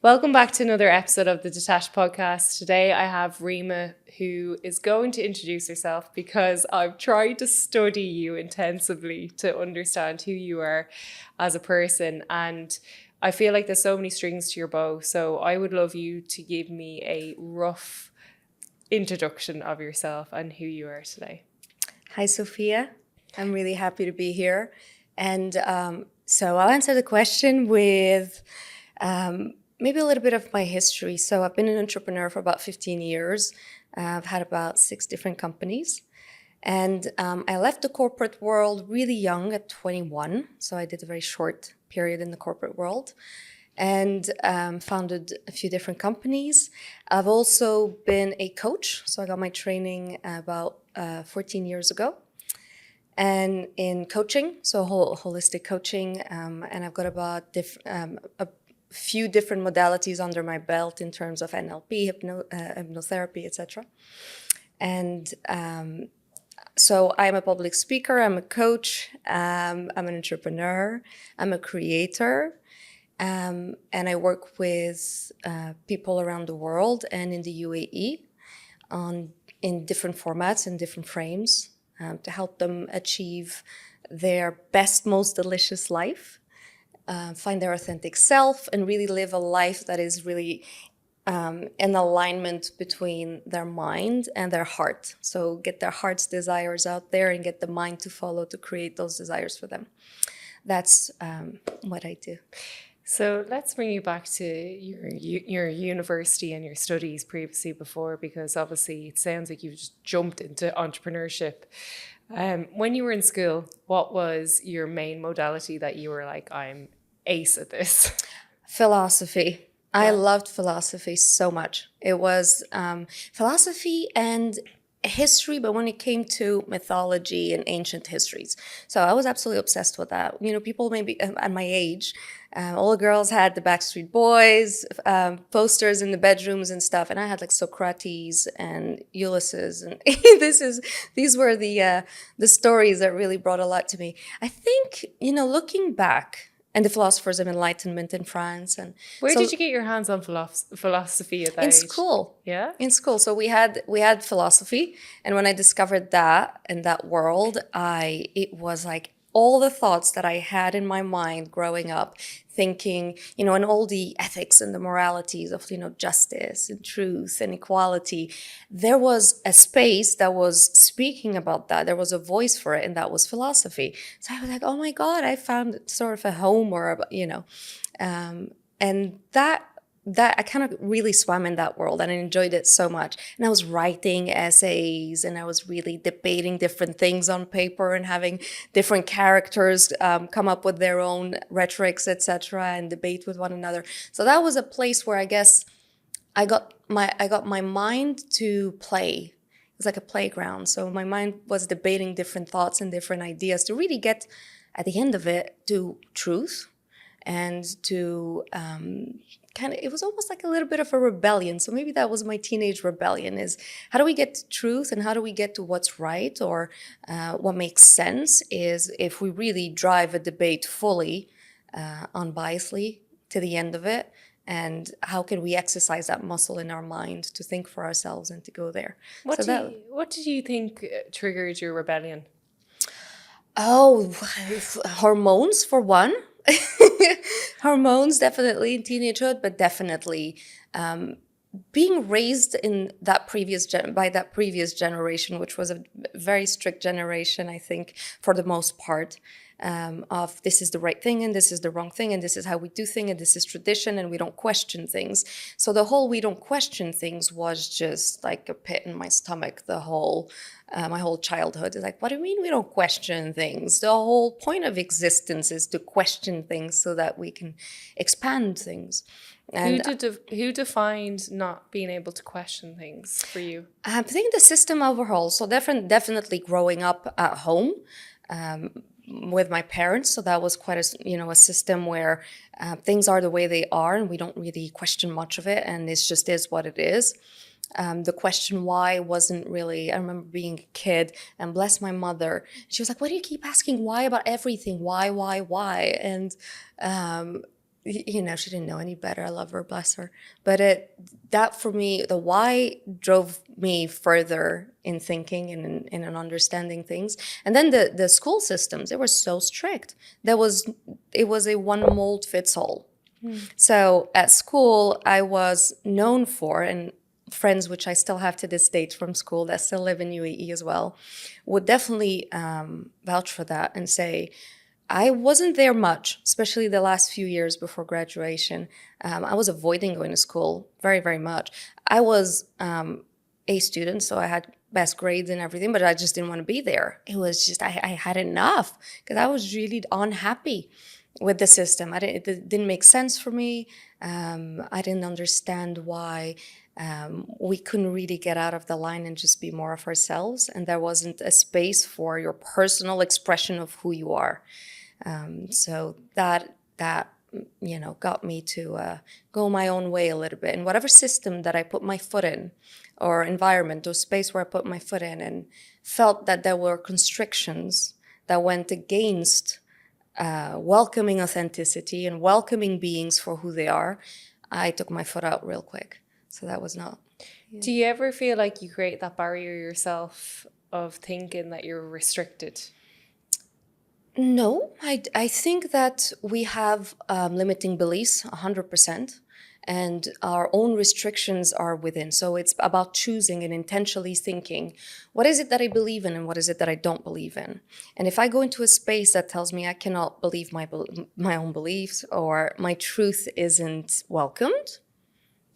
Welcome back to another episode of the Detached Podcast. Today I have Rima, who is going to introduce herself because I've tried to study you intensively to understand who you are as a person. And I feel like there's so many strings to your bow. So I would love you to give me a rough introduction of yourself and who you are today. Hi, Sophia. I'm really happy to be here. And so I'll answer the question with maybe a little bit of my history. So I've been an entrepreneur for about 15 years. I've had about 6 different companies. And I left the corporate world really young at 21. So I did a very short period in the corporate world and founded a few different companies. I've also been a coach. So I got my training about 14 years ago. And in coaching, so holistic coaching, and I've got about a few different modalities under my belt in terms of NLP, hypnotherapy, etc. And so I'm a public speaker, I'm a coach, I'm an entrepreneur, I'm a creator, and I work with people around the world and in the UAE in different formats and different frames to help them achieve their best, most delicious life, find their authentic self, and really live a life that is really in alignment between their mind and their heart. So get their heart's desires out there and get the mind to follow to create those desires for them. That's what I do. So let's bring you back to your university and your studies previously before, because obviously it sounds like you've just jumped into entrepreneurship. When you were in school, what was your main modality that you were like, I'm ace at this? Philosophy. I loved philosophy so much. It was philosophy and history, but when it came to mythology and ancient histories. So I was absolutely obsessed with that. You know, people maybe at my age, all the girls had the Backstreet Boys posters in the bedrooms and stuff, and I had like Socrates and Ulysses, and these were the stories that really brought a lot to me. I think, you know, looking back, and the philosophers of enlightenment in France. And Where so did you get your hands on philosophy at that in age? school. Yeah? In school. So we had philosophy, and when I discovered that in that world, it was like all the thoughts that I had in my mind growing up, thinking, you know, and all the ethics and the moralities of, you know, justice and truth and equality. There was a space that was speaking about that. There was a voice for it, and that was philosophy. So I was like, oh my God, I found sort of a home, or, you know, and that I kind of really swam in that world and I enjoyed it so much. And I was writing essays and I was really debating different things on paper and having different characters come up with their own rhetorics, etc., and debate with one another. So that was a place where I guess I got my mind to play. It was like a playground. So my mind was debating different thoughts and different ideas to really get, at the end of it, to truth and to it was almost like a little bit of a rebellion. So maybe that was my teenage rebellion, is how do we get to truth and how do we get to what's right, or what makes sense is if we really drive a debate fully, unbiasedly to the end of it, and how can we exercise that muscle in our mind to think for ourselves and to go there. What did you think triggered your rebellion? Oh, hormones for one. Hormones definitely in teenagehood, but definitely being raised in that by that previous generation, which was a very strict generation, I think, for the most part, of this is the right thing and this is the wrong thing and this is how we do things and this is tradition and we don't question things. So the whole we don't question things was just like a pit in my stomach. My whole childhood is like, what do you mean we don't question things? The whole point of existence is to question things so that we can expand things. And Who defined not being able to question things for you? I think the system overall. So definitely growing up at home with my parents. So that was quite a system where things are the way they are, and we don't really question much of it, and it just is what it is. The question why wasn't really, I remember being a kid, and bless my mother, she was like, why do you keep asking why about everything? Why? And she didn't know any better. I love her, bless her. But that for me, the why drove me further in thinking and in understanding things. And then the school systems, they were so strict. It was a one mold fits all. So at school, I was known for, and friends which I still have to this date from school that still live in UAE as well, would definitely vouch for that and say, I wasn't there much, especially the last few years before graduation. I was avoiding going to school very, very much. I was a student, so I had best grades and everything, but I just didn't want to be there. It was just, I had enough because I was really unhappy with the system. It didn't make sense for me. I didn't understand why we couldn't really get out of the line and just be more of ourselves. And there wasn't a space for your personal expression of who you are. So that got me to go my own way a little bit. And whatever system that I put my foot in, or environment or space where I put my foot in, and felt that there were constrictions that went against welcoming authenticity and welcoming beings for who they are, I took my foot out real quick. So that was not. Yeah. Do you ever feel like you create that barrier yourself of thinking that you're restricted? No, I think that we have limiting beliefs 100%, and our own restrictions are within. So it's about choosing and intentionally thinking, what is it that I believe in and what is it that I don't believe in? And if I go into a space that tells me I cannot believe my own beliefs, or my truth isn't welcomed,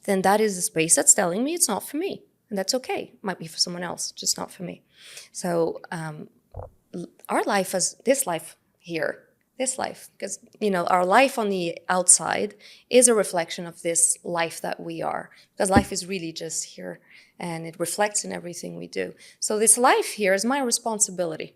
then that is a space that's telling me it's not for me. And that's okay. It might be for someone else, just not for me. So our life as this life here, because our life on the outside is a reflection of this life that we are, because life is really just here and it reflects in everything we do. So this life here is my responsibility,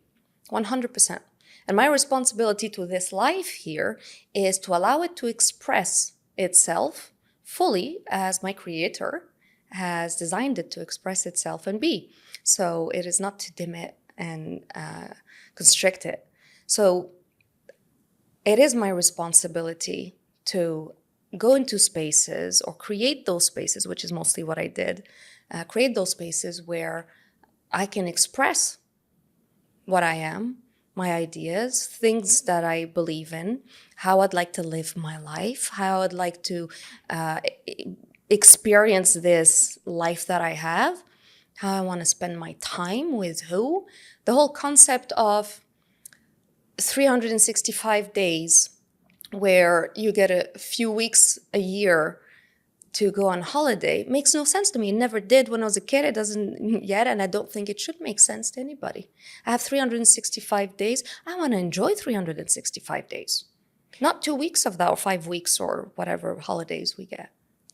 100%. And my responsibility to this life here is to allow it to express itself fully as my creator has designed it to express itself and be. So it is not to dim it and constrict it. So it is my responsibility to go into spaces or create those spaces, which is mostly what I did, create those spaces where I can express what I am, my ideas, things that I believe in, how I'd like to live my life, how I'd like to experience this life that I have, how I want to spend my time with who. The whole concept of 365 days where you get a few weeks a year to go on holiday makes no sense to me. It never did when I was a kid. It doesn't yet, and I don't think it should make sense to anybody. I have 365 days. I want to enjoy 365 days, not 2 weeks of that or 5 weeks or whatever holidays we get.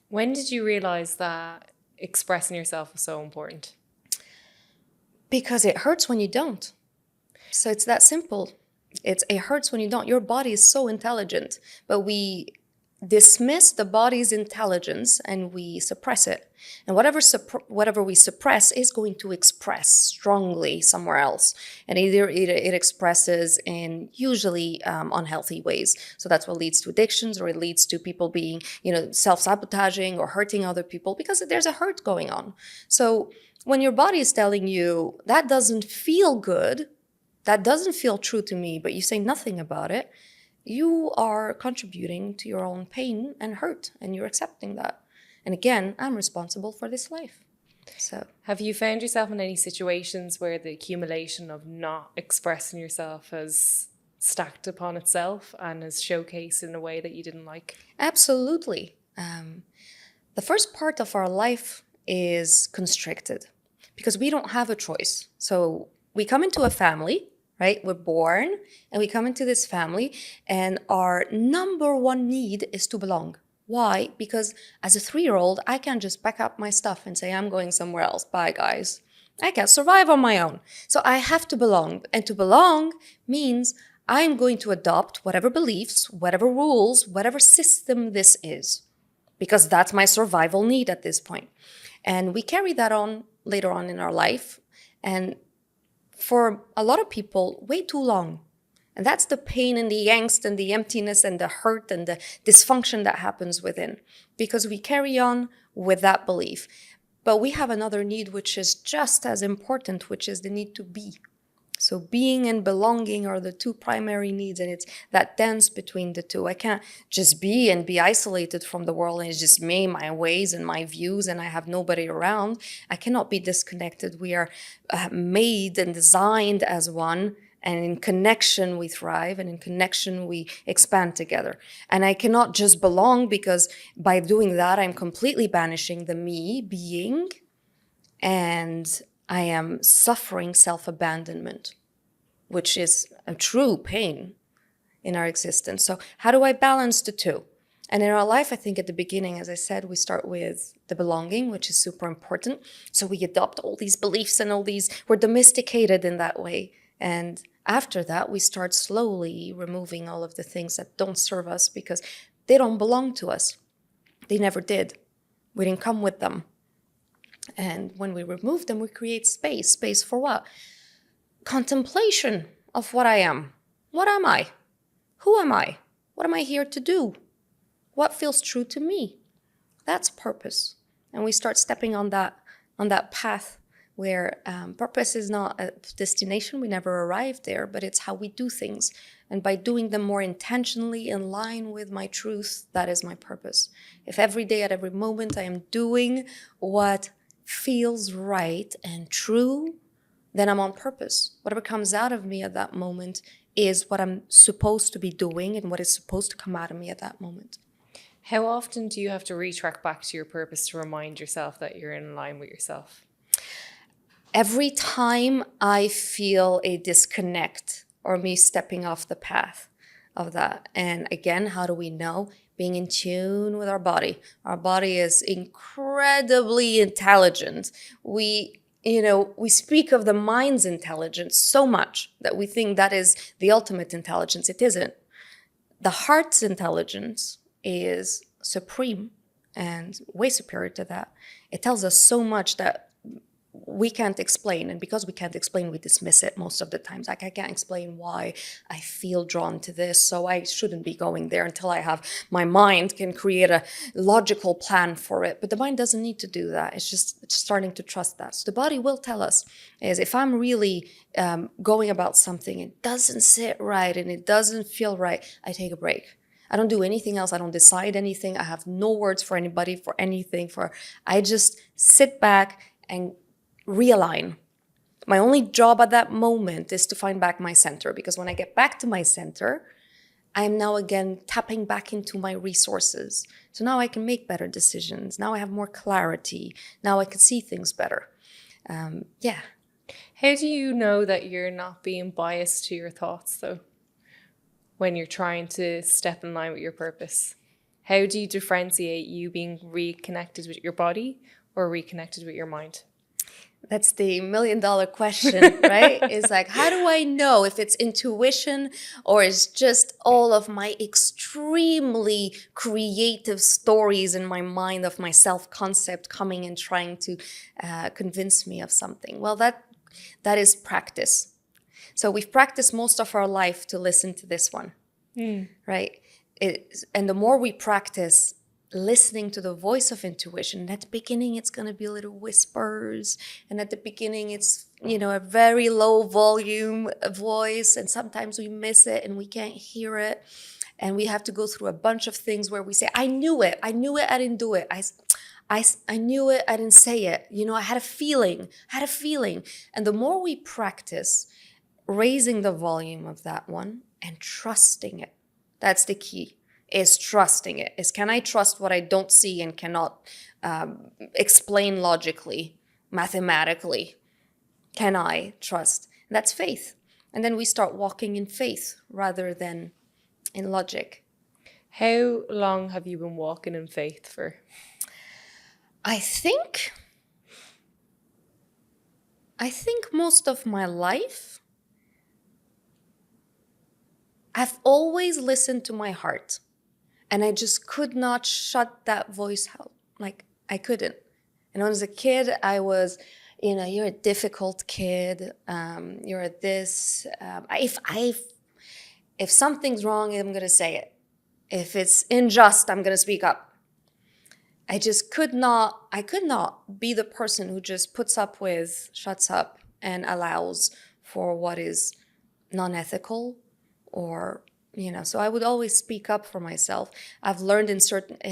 When did you realize that expressing yourself was so important? Because it hurts when you don't. So it's that simple. It hurts when you don't. Your body is so intelligent, but we dismiss the body's intelligence and we suppress it. And whatever we suppress is going to express strongly somewhere else. And either it expresses in usually unhealthy ways. So that's what leads to addictions, or it leads to people being, self-sabotaging or hurting other people because there's a hurt going on. So when your body is telling you that doesn't feel good, that doesn't feel true to me, but you say nothing about it, you are contributing to your own pain and hurt, and you're accepting that. And again, I'm responsible for this life. So, have you found yourself in any situations where the accumulation of not expressing yourself has stacked upon itself and is showcased in a way that you didn't like? Absolutely. The first part of our life is constricted because we don't have a choice. So we come into a family, right? We're born and we come into this family, and our number one need is to belong. Why? Because as a 3-year-old, I can't just pack up my stuff and say, I'm going somewhere else. Bye, guys. I can't survive on my own. So I have to belong. And to belong means I'm going to adopt whatever beliefs, whatever rules, whatever system this is, because that's my survival need at this point. And we carry that on later on in our life. And for a lot of people, way too long. And that's the pain and the angst and the emptiness and the hurt and the dysfunction that happens within, because we carry on with that belief. But we have another need which is just as important, which is the need to be. So being and belonging are the two primary needs, and it's that dance between the two. I can't just be and be isolated from the world, and it's just me, my ways, and my views, and I have nobody around. I cannot be disconnected. We are made and designed as one, and in connection we thrive, and in connection we expand together. And I cannot just belong, because by doing that, I'm completely banishing the me being, and I am suffering self-abandonment, which is a true pain in our existence. So how do I balance the two? And in our life, I think at the beginning, as I said, we start with the belonging, which is super important. So we adopt all these beliefs and we're domesticated in that way. And after that, we start slowly removing all of the things that don't serve us because they don't belong to us. They never did. We didn't come with them. And when we remove them, we create space. Space for what? Contemplation of what I am. What am I? Who am I? What am I here to do? What feels true to me? That's purpose. And we start stepping on that path where purpose is not a destination. We never arrive there, but it's how we do things. And by doing them more intentionally in line with my truth, that is my purpose. If every day at every moment I am doing what feels right and true, then I'm on purpose. Whatever comes out of me at that moment is what I'm supposed to be doing and what is supposed to come out of me at that moment. How often do you have to retrack back to your purpose to remind yourself that you're in line with yourself? Every time I feel a disconnect or me stepping off the path of that. And again, how do we know? Being in tune with our body. Our body is incredibly intelligent. We speak of the mind's intelligence so much that we think that is the ultimate intelligence. It isn't. The heart's intelligence is supreme and way superior to that. It tells us so much that we can't explain, and because we can't explain, we dismiss it most of the times. Like, I can't explain why I feel drawn to this, so I shouldn't be going there until I have my mind can create a logical plan for it. But the mind doesn't need to do that. It's starting to trust that. So the body will tell us is if I'm really going about something, it doesn't sit right and it doesn't feel right, I take a break. I don't do anything else. I don't decide anything. I have no words for anybody, for anything. I just sit back and realign. My only job at that moment is to find back my center, because when I get back to my center, I am now again tapping back into my resources. So now I can make better decisions. Now I have more clarity. Now I can see things better. How do you know that you're not being biased to your thoughts, though, when you're trying to step in line with your purpose? How do you differentiate you being reconnected with your body or reconnected with your mind? That's the $1 million question, right? It's like, how do I know if it's intuition or it's just all of my extremely creative stories in my mind of my self-concept coming and trying to convince me of something? Well, that is practice. So we've practiced most of our life to listen to this one, right? And the more we practice listening to the voice of intuition, at the beginning it's going to be little whispers, and at the beginning it's a very low volume voice, and sometimes we miss it and we can't hear it, and we have to go through a bunch of things where we say, I knew it, I didn't do it, I knew it, I didn't say it, I had a feeling. And the more we practice raising the volume of that one and trusting it, that's the key. Is trusting it. Is, can I trust what I don't see and cannot explain logically, mathematically? Can I trust? That's faith. And then we start walking in faith rather than in logic. How long have you been walking in faith for? I think most of my life, I've always listened to my heart. And I just could not shut that voice out. Like, I couldn't. And when I was a kid, I was, you're a difficult kid. You're this. If something's wrong, I'm going to say it. If it's unjust, I'm going to speak up. I could not be the person who just puts up with, shuts up, and allows for what is non-ethical or, so I would always speak up for myself. I've learned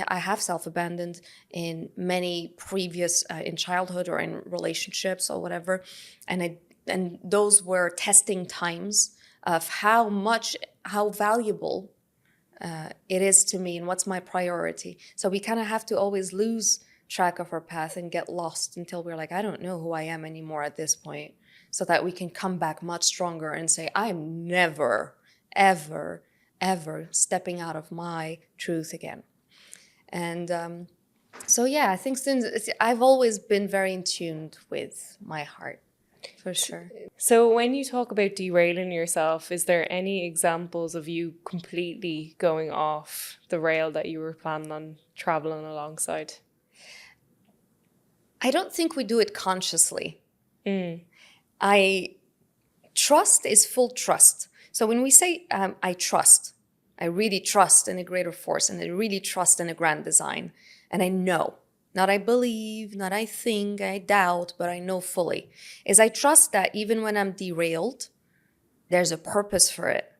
I have self-abandoned in many previous, in childhood or in relationships or whatever. And those were testing times of how valuable it is to me and what's my priority. So we kind of have to always lose track of our path and get lost until we're like, I don't know who I am anymore at this point, so that we can come back much stronger and say, I'm never, ever, ever stepping out of my truth again. And so, yeah, I think I've always been very in tune with my heart, for sure. So when you talk about derailing yourself, is there any examples of you completely going off the rail that you were planning on traveling alongside? I don't think we do it consciously. Trust is full trust. So when we say I trust, I really trust in a greater force, and I really trust in a grand design. And I know, not I believe, not I think, I doubt, but I know fully, is I trust that even when I'm derailed, there's a purpose for it.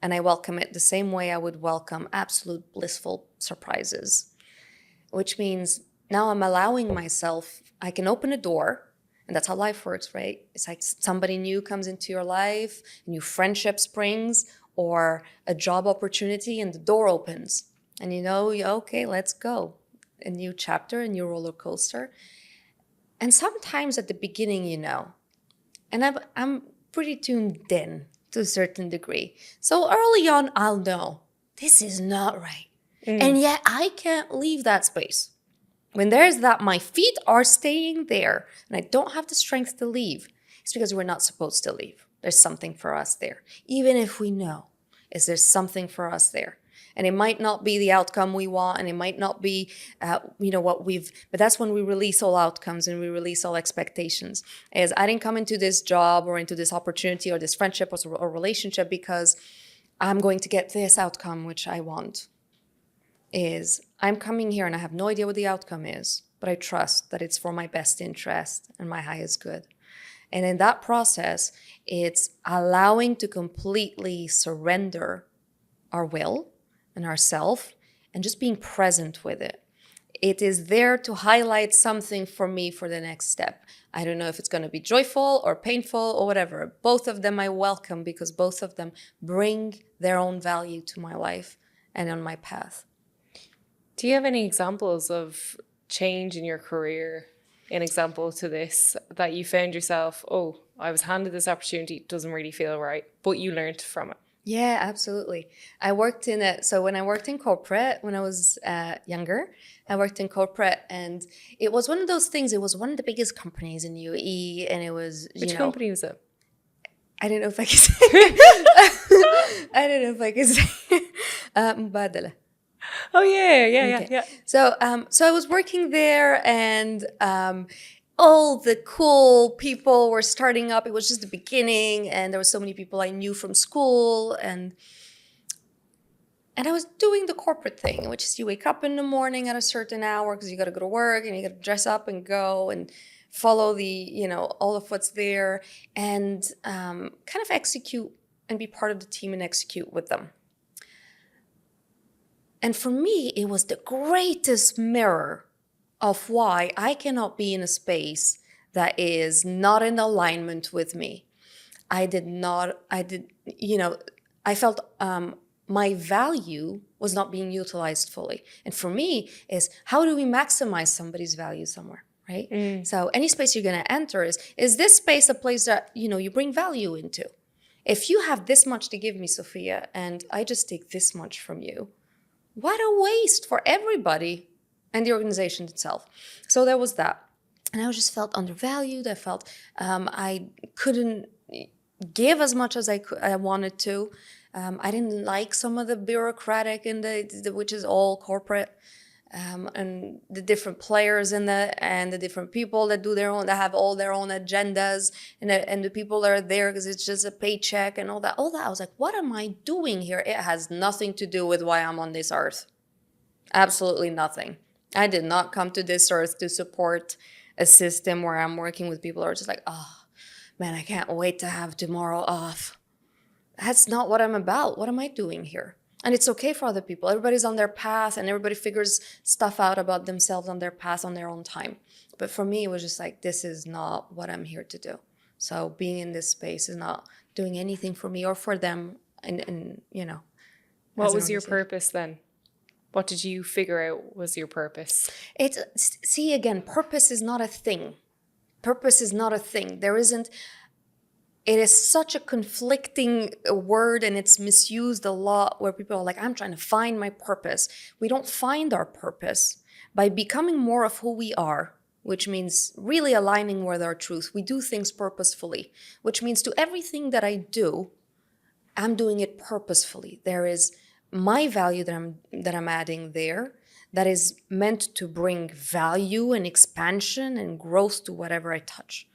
And I welcome it the same way I would welcome absolute blissful surprises. Which means now I'm allowing myself, I can open a door, and that's how life works, right? It's like somebody new comes into your life, a new friendship springs, or a job opportunity, and the door opens. And okay, let's go. A new chapter, a new roller coaster. And sometimes at the beginning, and I'm pretty tuned in to a certain degree. So early on, I'll know this is not right. And yet I can't leave that space. When there's that, my feet are staying there and I don't have the strength to leave. It's because we're not supposed to leave. There's something for us there. Even if we know, is there something for us there? And it might not be the outcome we want, and it might not be, but that's when we release all outcomes and we release all expectations. Is I didn't come into this job or into this opportunity or this friendship or relationship because I'm going to get this outcome, which I want. Is I'm coming here and I have no idea what the outcome is, but I trust that it's for my best interest and my highest good. And in that process, it's allowing to completely surrender our will and ourself and just being present with it. It is there to highlight something for me for the next step. I don't know if it's going to be joyful or painful or whatever. Both of them I welcome because both of them bring their own value to my life and on my path. Do you have any examples of change in your career, an example to this, that you found yourself, I was handed this opportunity, it doesn't really feel right, but you learned from it? Yeah, absolutely. So when I worked in corporate, when I was younger, I worked in corporate, and it was one of those things, it was one of the biggest companies in UAE, and it was, Which company was it? I don't know if I can say Mubadala. Oh yeah. So I was working there, and all the cool people were starting up. It was just the beginning, and there were so many people I knew from school, and I was doing the corporate thing, which is you wake up in the morning at a certain hour because you got to go to work, and you got to dress up and go and follow all of what's there, and kind of execute and be part of the team and execute with them. And for me, it was the greatest mirror of why I cannot be in a space that is not in alignment with me. I felt my value was not being utilized fully. And for me is, how do we maximize somebody's value somewhere, right? So any space you're going to enter is this space a place that, you bring value into? If you have this much to give me, Sophia, and I just take this much from you, what a waste for everybody and the organization itself. So there was that. And I just felt undervalued. I felt I couldn't give as much as I wanted to. I didn't like some of the bureaucratic and which is all corporate. and the different players and the different people that do their own, that have all their own agendas, and the people that are there because it's just a paycheck and all that. I was like, what am I doing here? It has nothing to do with why I'm on this earth. Absolutely nothing. I did not come to this earth to support a system where I'm working with people who are just like, oh man, I can't wait to have tomorrow off. That's not what I'm about. What am I doing here? And it's okay for other people. Everybody's on their path and everybody figures stuff out about themselves on their path on their own time. But for me, it was just like, this is not what I'm here to do. So being in this space is not doing anything for me or for them. And you know. What was your purpose then? What did you figure out was your purpose? See, again, purpose is not a thing. Purpose is not a thing. There isn't. It is such a conflicting word, and it's misused a lot where people are like, I'm trying to find my purpose. We don't find our purpose by becoming more of who we are, which means really aligning with our truth. We do things purposefully, which means to everything that I do, I'm doing it purposefully. There is my value that I'm adding there that is meant to bring value and expansion and growth to whatever I touch.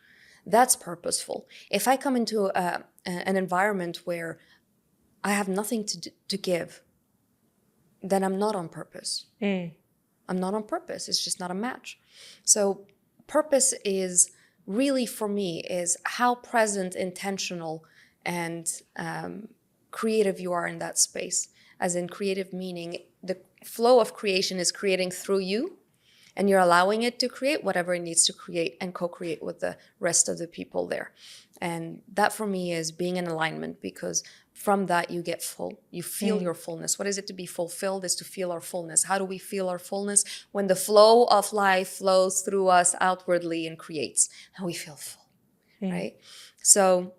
That's purposeful. If I come into an environment where I have nothing to give, then I'm not on purpose. I'm not on purpose. It's just not a match. So purpose is really, for me, is how present, intentional, and creative you are in that space. As in creative meaning, the flow of creation is creating through you, and you're allowing it to create whatever it needs to create and co-create with the rest of the people there. And that for me is being in alignment, because from that you get full. You feel your fullness. What is it to be fulfilled? Is to feel our fullness. How do we feel our fullness? When the flow of life flows through us outwardly and creates, and we feel full, right? So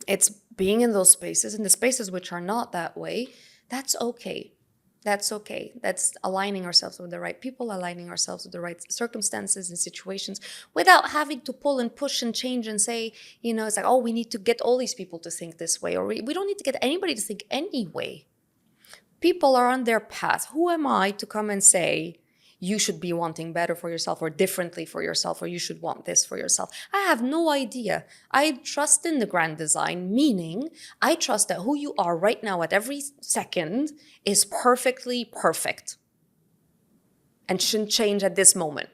it's being in those spaces, and the spaces which are not that way, that's okay. That's okay. That's aligning ourselves with the right people, aligning ourselves with the right circumstances and situations without having to pull and push and change and say, you know, it's like, oh, we need to get all these people to think this way, or we don't need to get anybody to think any way. People are on their path. Who am I to come and say, you should be wanting better for yourself or differently for yourself, or you should want this for yourself? I have no idea. I trust in the grand design, meaning I trust that who you are right now at every second is perfectly perfect and shouldn't change at this moment.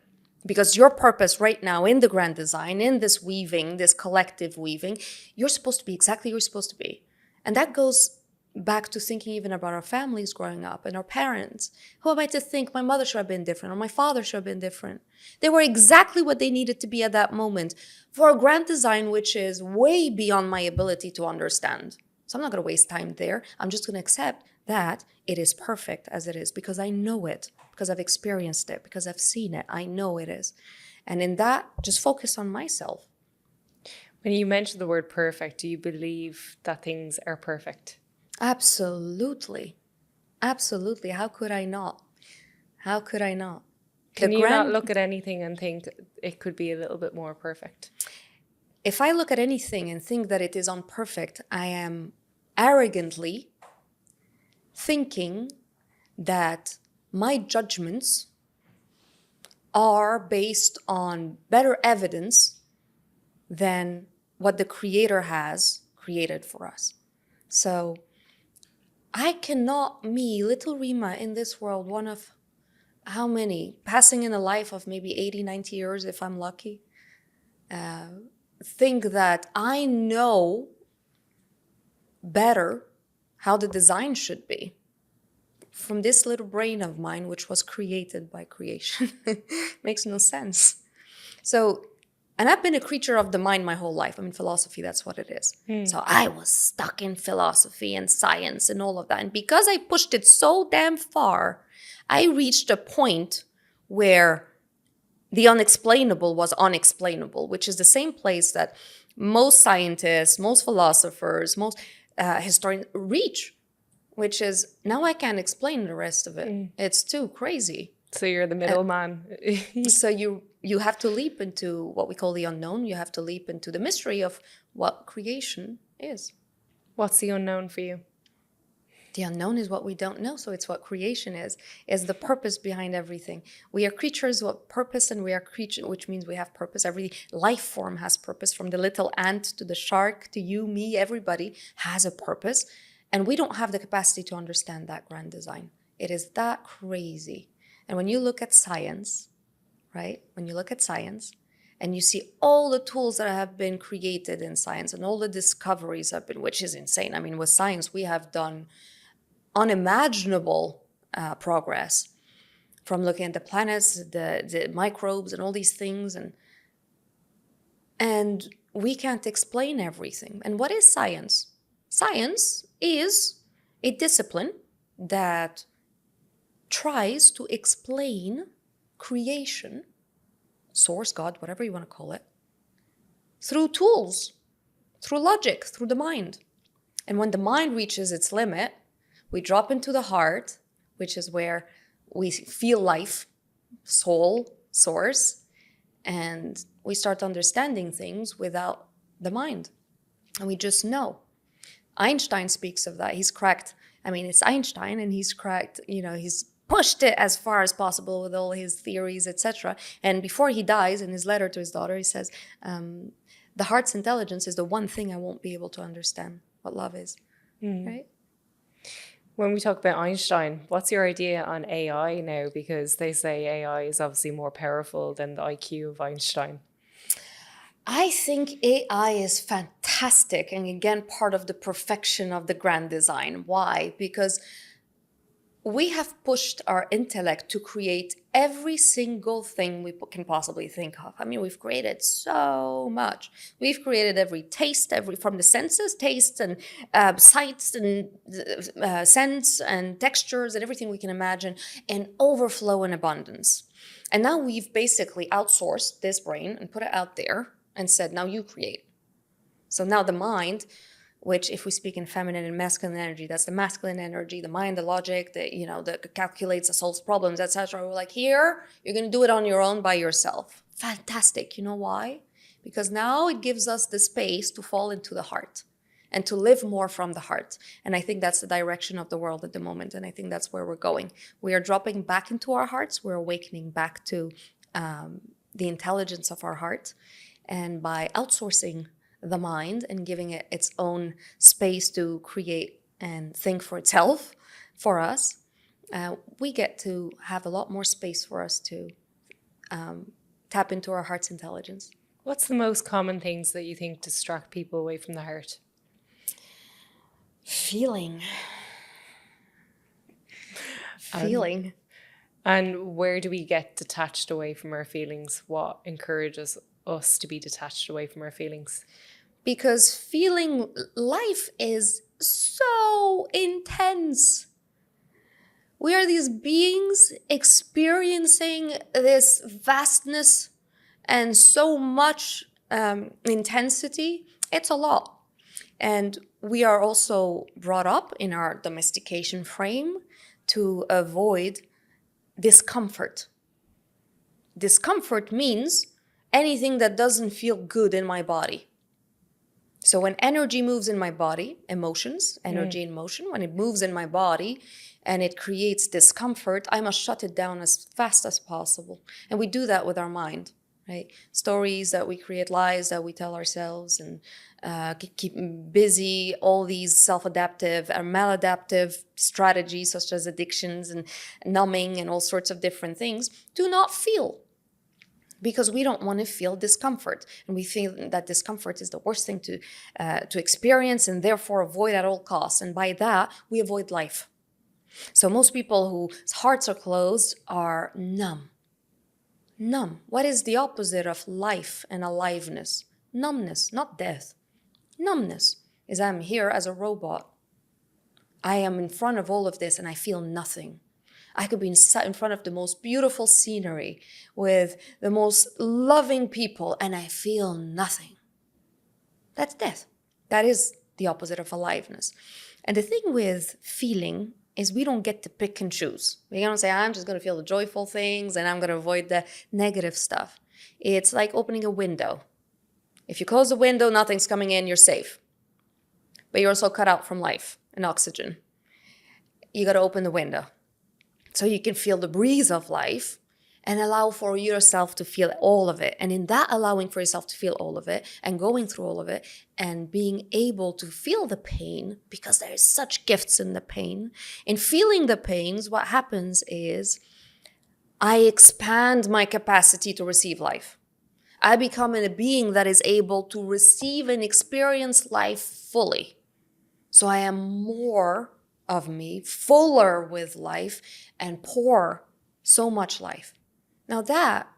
Because your purpose right now in the grand design, in this weaving, this collective weaving, you're supposed to be exactly who you're supposed to be. And that goes back to thinking even about our families growing up and our parents. Who am I to think my mother should have been different or my father should have been different? They were exactly what they needed to be at that moment for a grand design, which is way beyond my ability to understand. So I'm not going to waste time there. I'm just going to accept that it is perfect as it is, because I know it, because I've experienced it, because I've seen it. I know it is. And in that, just focus on myself. When you mentioned the word perfect, do you believe that things are perfect? Absolutely. Absolutely. How could I not? How could I not? Can you not look at anything and think it could be a little bit more perfect? If I look at anything and think that it is imperfect, I am arrogantly thinking that my judgments are based on better evidence than what the Creator has created for us. So I cannot, me, little Rima in this world, one of how many, passing in a life of maybe 80, 90 years if I'm lucky, think that I know better how the design should be from this little brain of mine, which was created by creation. Makes no sense. So, and I've been a creature of the mind my whole life. I mean, philosophy, that's what it is. So I was stuck in philosophy and science and all of that. And because I pushed it so damn far, I reached a point where the unexplainable was unexplainable, which is the same place that most scientists, most philosophers, most historians reach, which is, now I can't explain the rest of it. It's too crazy. So you're the middleman. So you have to leap into what we call the unknown. You have to leap into the mystery of what creation is. What's the unknown for you? The unknown is what we don't know. So it's what creation is the purpose behind everything. We are creatures with purpose, and we are creature, which means we have purpose. Every life form has purpose, from the little ant to the shark to you, me, everybody has a purpose. And we don't have the capacity to understand that grand design. It is that crazy. And when you look at science, right? When you look at science and you see all the tools that have been created in science and all the discoveries have been, which is insane. I mean, with science, we have done unimaginable progress, from looking at the planets, the microbes and all these things. And we can't explain everything. And what is science? Science is a discipline that tries to explain creation, source, God, whatever you want to call it, through tools, through logic, through the mind. And when the mind reaches its limit, we drop into the heart, which is where we feel life, soul, source, and we start understanding things without the mind. And we just know. Einstein speaks of that. He's cracked, I mean, it's Einstein, and he's cracked, he's pushed it as far as possible with all his theories, etc. And before he dies, in his letter to his daughter, he says, the heart's intelligence is the one thing I won't be able to understand what love is, right? When we talk about Einstein, what's your idea on AI now? Because they say AI is obviously more powerful than the IQ of Einstein. I think AI is fantastic, and again, part of the perfection of the grand design. Why? Because we have pushed our intellect to create every single thing we can possibly think of. I mean, we've created so much. We've created every taste, from the senses, taste and sights and scents and textures and everything we can imagine, and overflow in abundance. And now we've basically outsourced this brain and put it out there and said, now you create. So now the mind, which, if we speak in feminine and masculine energy, that's the masculine energy, the mind, the logic, that calculates, that solves problems, etc. We're like, here, you're going to do it on your own by yourself. Fantastic. You know why? Because now it gives us the space to fall into the heart and to live more from the heart. And I think that's the direction of the world at the moment. And I think that's where we're going. We are dropping back into our hearts. We're awakening back to the intelligence of our heart. And by outsourcing the mind and giving it its own space to create and think for itself, for us, we get to have a lot more space for us to tap into our heart's intelligence. What's the most common things that you think distract people away from the heart? Feeling. And where do we get detached away from our feelings? What encourages us to be detached away from our feelings? Because feeling life is so intense. We are these beings experiencing this vastness and so much intensity. It's a lot. And we are also brought up in our domestication frame to avoid discomfort. Discomfort means anything that doesn't feel good in my body. So when energy moves in my body, emotions, energy in motion, when it moves in my body and it creates discomfort, I must shut it down as fast as possible. And we do that with our mind, right? Stories that we create, lies that we tell ourselves, and keep busy, all these self-adaptive or maladaptive strategies such as addictions and numbing and all sorts of different things do not feel. Because we don't want to feel discomfort, and we feel that discomfort is the worst thing to experience, and therefore avoid at all costs. And by that, we avoid life. So most people whose hearts are closed are numb. Numb. What is the opposite of life and aliveness? Numbness, not death. Numbness is I'm here as a robot. I am in front of all of this and I feel nothing. I could be sat in front of the most beautiful scenery with the most loving people and I feel nothing. That's death. That is the opposite of aliveness. And the thing with feeling is we don't get to pick and choose. We don't say, I'm just going to feel the joyful things and I'm going to avoid the negative stuff. It's like opening a window. If you close the window, nothing's coming in, you're safe. But you're also cut out from life and oxygen. you got to open the window so you can feel the breeze of life and allow for yourself to feel all of it. And in that allowing for yourself to feel all of it and going through all of it and being able to feel the pain, because there is such gifts in the pain, in feeling the pains, what happens is I expand my capacity to receive life. I become a being that is able to receive and experience life fully. So I am more of me, fuller with life, and pour so much life. Now that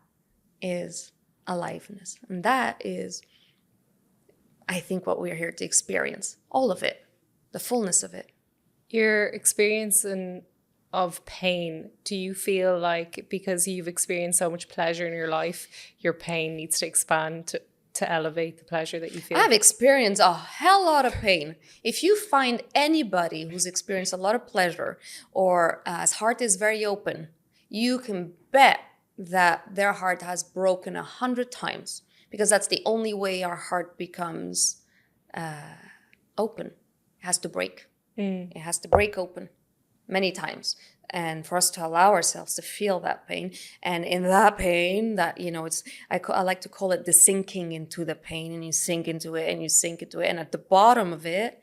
is aliveness. And that is, I think, what we're here to experience. All of it, the fullness of it. Your experience of pain, do you feel like because you've experienced so much pleasure in your life, your pain needs to expand to elevate the pleasure that you feel? I've experienced a hell lot of pain. If you find anybody who's experienced a lot of pleasure or his heart is very open, you can bet that their heart has broken 100 times, because that's the only way our heart becomes open. It has to break. It has to break open many times. And for us to allow ourselves to feel that pain, and in that pain, that, you know, it's I like to call it the sinking into the pain, and you sink into it and you sink into it, and at the bottom of it,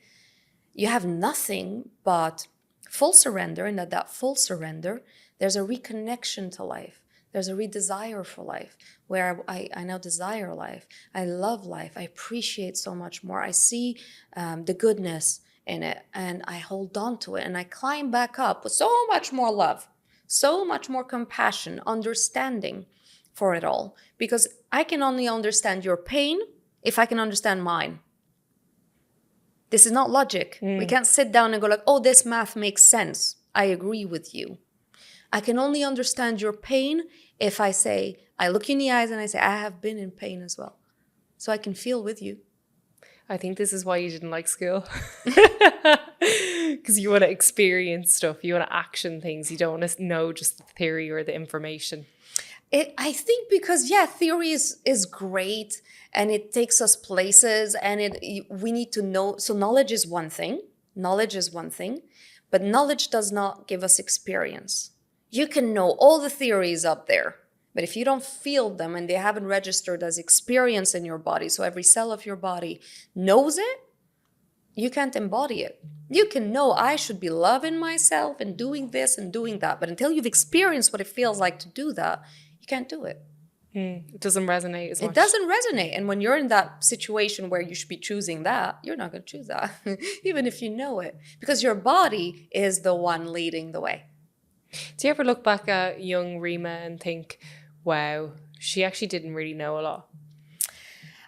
you have nothing but full surrender. And at that full surrender, there's a reconnection to life. There's a redesire for life, where I now desire life. I love life. I appreciate so much more. I see the goodness in it, and I hold on to it, and I climb back up with so much more love, so much more compassion, understanding for it all. Because I can only understand your pain if I can understand mine. This is not logic. We can't sit down and go like, oh, this math makes sense. I agree with you. I can only understand your pain if I say, I look you in the eyes and I say, I have been in pain as well. So I can feel with you. I think this is why you didn't like school. Because you want to experience stuff. You want to action things. You don't want to know just the theory or the information. I think because, yeah, theory is great and it takes us places, and we need to know. So knowledge is one thing. Knowledge is one thing. But knowledge does not give us experience. You can know all the theories up there, but if you don't feel them and they haven't registered as experience in your body, so every cell of your body knows it, you can't embody it. You can know I should be loving myself and doing this and doing that, but until you've experienced what it feels like to do that, you can't do it. It doesn't resonate as much. It doesn't resonate. And when you're in that situation where you should be choosing that, you're not going to choose that, even if you know it, because your body is the one leading the way. Do you ever look back at young Rima and think, wow, she actually didn't really know a lot?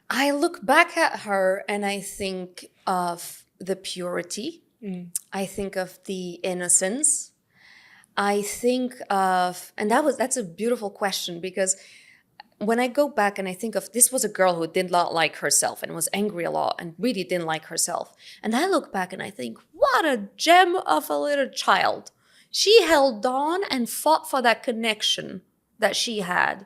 I look back at her and I think of the purity. I think of the innocence. I think of, and that's a beautiful question, because when I go back and I think of, this was a girl who did not like herself and was angry a lot and really didn't like herself. And I look back and I think, what a gem of a little child. She held on and fought for that connection that she had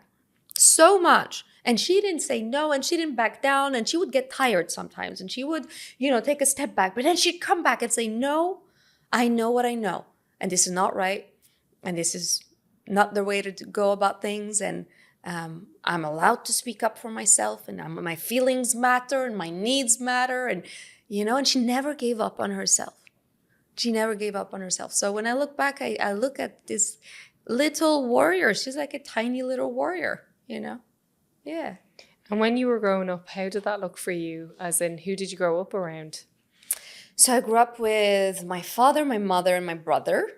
so much. And she didn't say no, and she didn't back down, and she would get tired sometimes, and she would, take a step back, but then she'd come back and say, no, I know what I know, and this is not right, and this is not the way to go about things, and I'm allowed to speak up for myself, and my feelings matter, and my needs matter, and she never gave up on herself. She never gave up on herself. So when I look back, I look at this little warrior. She's like a tiny little warrior, Yeah. And when you were growing up, how did that look for you? As in, who did you grow up around? So I grew up with my father, my mother, and my brother.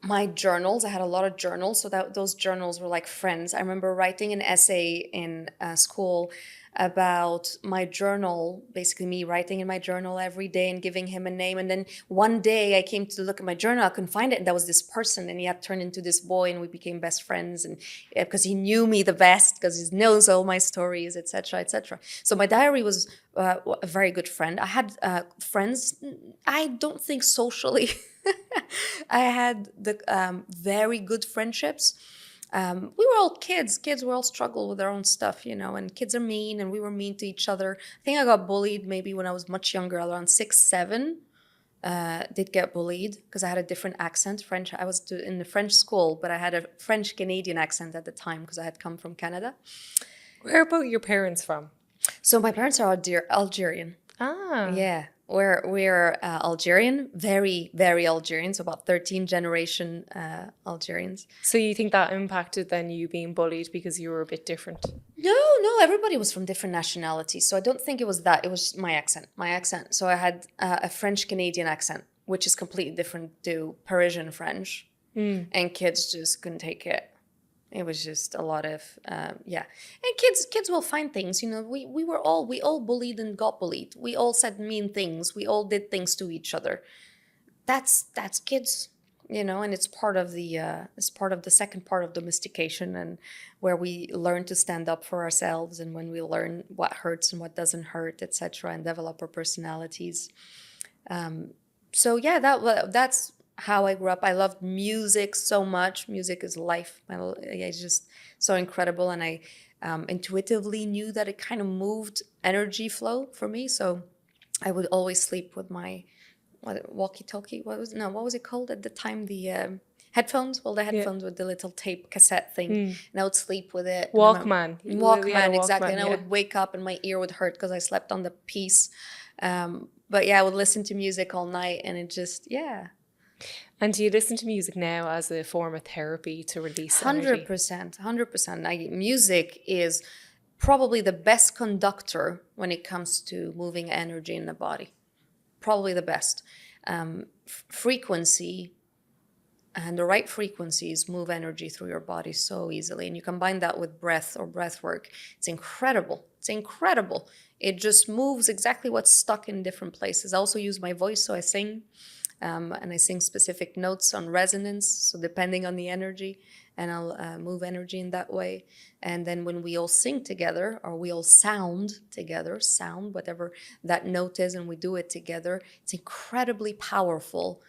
My journals, I had a lot of journals, so those journals were like friends. I remember writing an essay in school about my journal, basically me writing in my journal every day and giving him a name. And then one day I came to look at my journal, I couldn't find it, and that was this person, and he had turned into this boy, and we became best friends, and because he knew me the best, because he knows all my stories, etc., etc. So my diary was a very good friend. I had friends, I don't think socially. I had the very good friendships. We were all kids. Kids will all struggle with their own stuff, and kids are mean, and we were mean to each other. I think I got bullied maybe when I was much younger, around 6, 7. did get bullied because I had a different accent. French. I was in the French school, but I had a French Canadian accent at the time because I had come from Canada. Where about your parents from? So my parents are Algerian. Ah. Yeah, we're Algerian, very very Algerian. So about 13 generation Algerians. So you think that impacted then you being bullied because you were a bit different? No, everybody was from different nationalities. So I don't think it was that. It was my accent. My accent. So I had a French Canadian accent, which is completely different to Parisian French, and kids just couldn't take it. It was just a lot of yeah. And kids will find things. You know, we all bullied and got bullied. We all said mean things. We all did things to each other. That's kids, you know, and it's part of the second part of domestication, and where we learn to stand up for ourselves, and when we learn what hurts and what doesn't hurt, etc., and develop our personalities. So yeah, that's how I grew up. I loved music so much. Music is life. It's just so incredible, and I intuitively knew that it kind of moved energy flow for me. So I would always sleep with my walkie-talkie. What was it called at the time? The headphones. Well, the headphones with the little tape cassette thing, and I would sleep with it. Walkman. Walkman, exactly. Walkman, and I would wake up and my ear would hurt because I slept on the piece. But yeah, I would listen to music all night, and it just And do you listen to music now as a form of therapy to release energy? 100%. Music is probably the best conductor when it comes to moving energy in the body. Probably the best. Frequency and the right frequencies move energy through your body so easily. And you combine that with breath or breath work. It's incredible. It just moves exactly what's stuck in different places. I also use my voice, so I sing. And I sing specific notes on resonance, so depending on the energy, and I'll move energy in that way. And then when we all sing together, or we all sound together, whatever that note is, and we do it together, it's incredibly powerful.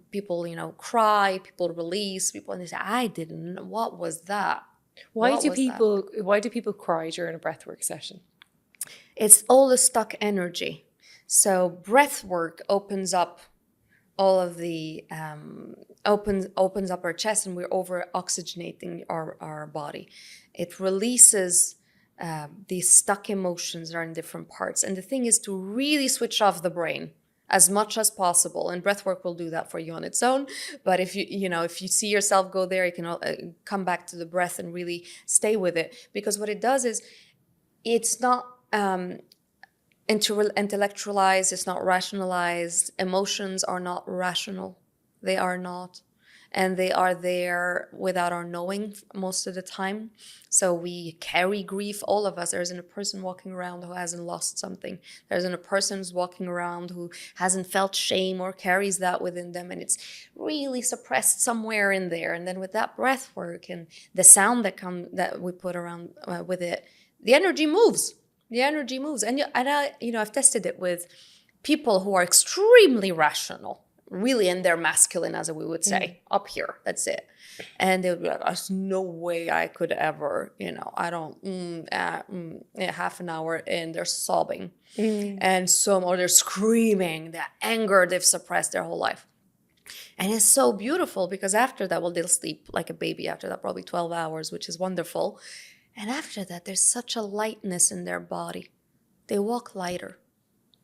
People, cry, people release, people, and they say, I didn't, what was that? Why do people cry during a breathwork session? It's all the stuck energy. So breathwork opens up all of the opens up our chest, and we're over oxygenating our body. It releases these stuck emotions that are in different parts. And the thing is to really switch off the brain as much as possible. And breathwork will do that for you on its own. But if you see yourself go there, you can come back to the breath and really stay with it. Because what it does is it's not intellectualized, it's not rationalized. Emotions are not rational. They are not. And they are there without our knowing most of the time. So we carry grief, all of us. There isn't a person walking around who hasn't lost something. There isn't a person who's walking around who hasn't felt shame or carries that within them. And it's really suppressed somewhere in there. And then with that breath work and the sound that we put around with it, the energy moves. And I've tested it with people who are extremely rational, really in their masculine, as we would say, up here. That's it. And they would be like, there's no way I could ever, I don't, half an hour in, they're sobbing. Or they're screaming, the anger they've suppressed their whole life. And it's so beautiful because after that, they'll sleep like a baby after that, probably 12 hours, which is wonderful. And after that, there's such a lightness in their body. They walk lighter.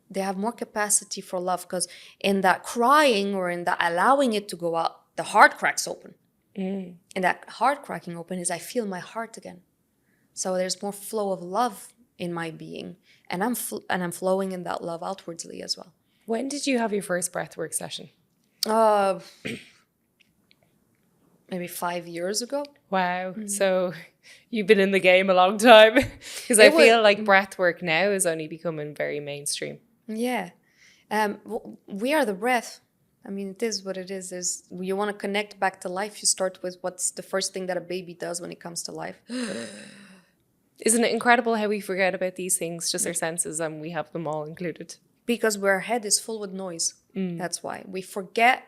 They have more capacity for love because in that crying or in that allowing it to go out, the heart cracks open. And that heart cracking open is I feel my heart again. So there's more flow of love in my being. And I'm flowing in that love outwardly as well. When did you have your first breathwork session? Maybe 5 years ago. Wow. So you've been in the game a long time. Because I feel like breathwork now is only becoming very mainstream. Yeah. We are the breath. I mean, it is what it is. You want to connect back to life, you start with what's the first thing that a baby does when it comes to life. Isn't it incredible how we forget about these things, just our senses, and we have them all included? Because our head is full with noise. That's why. We forget.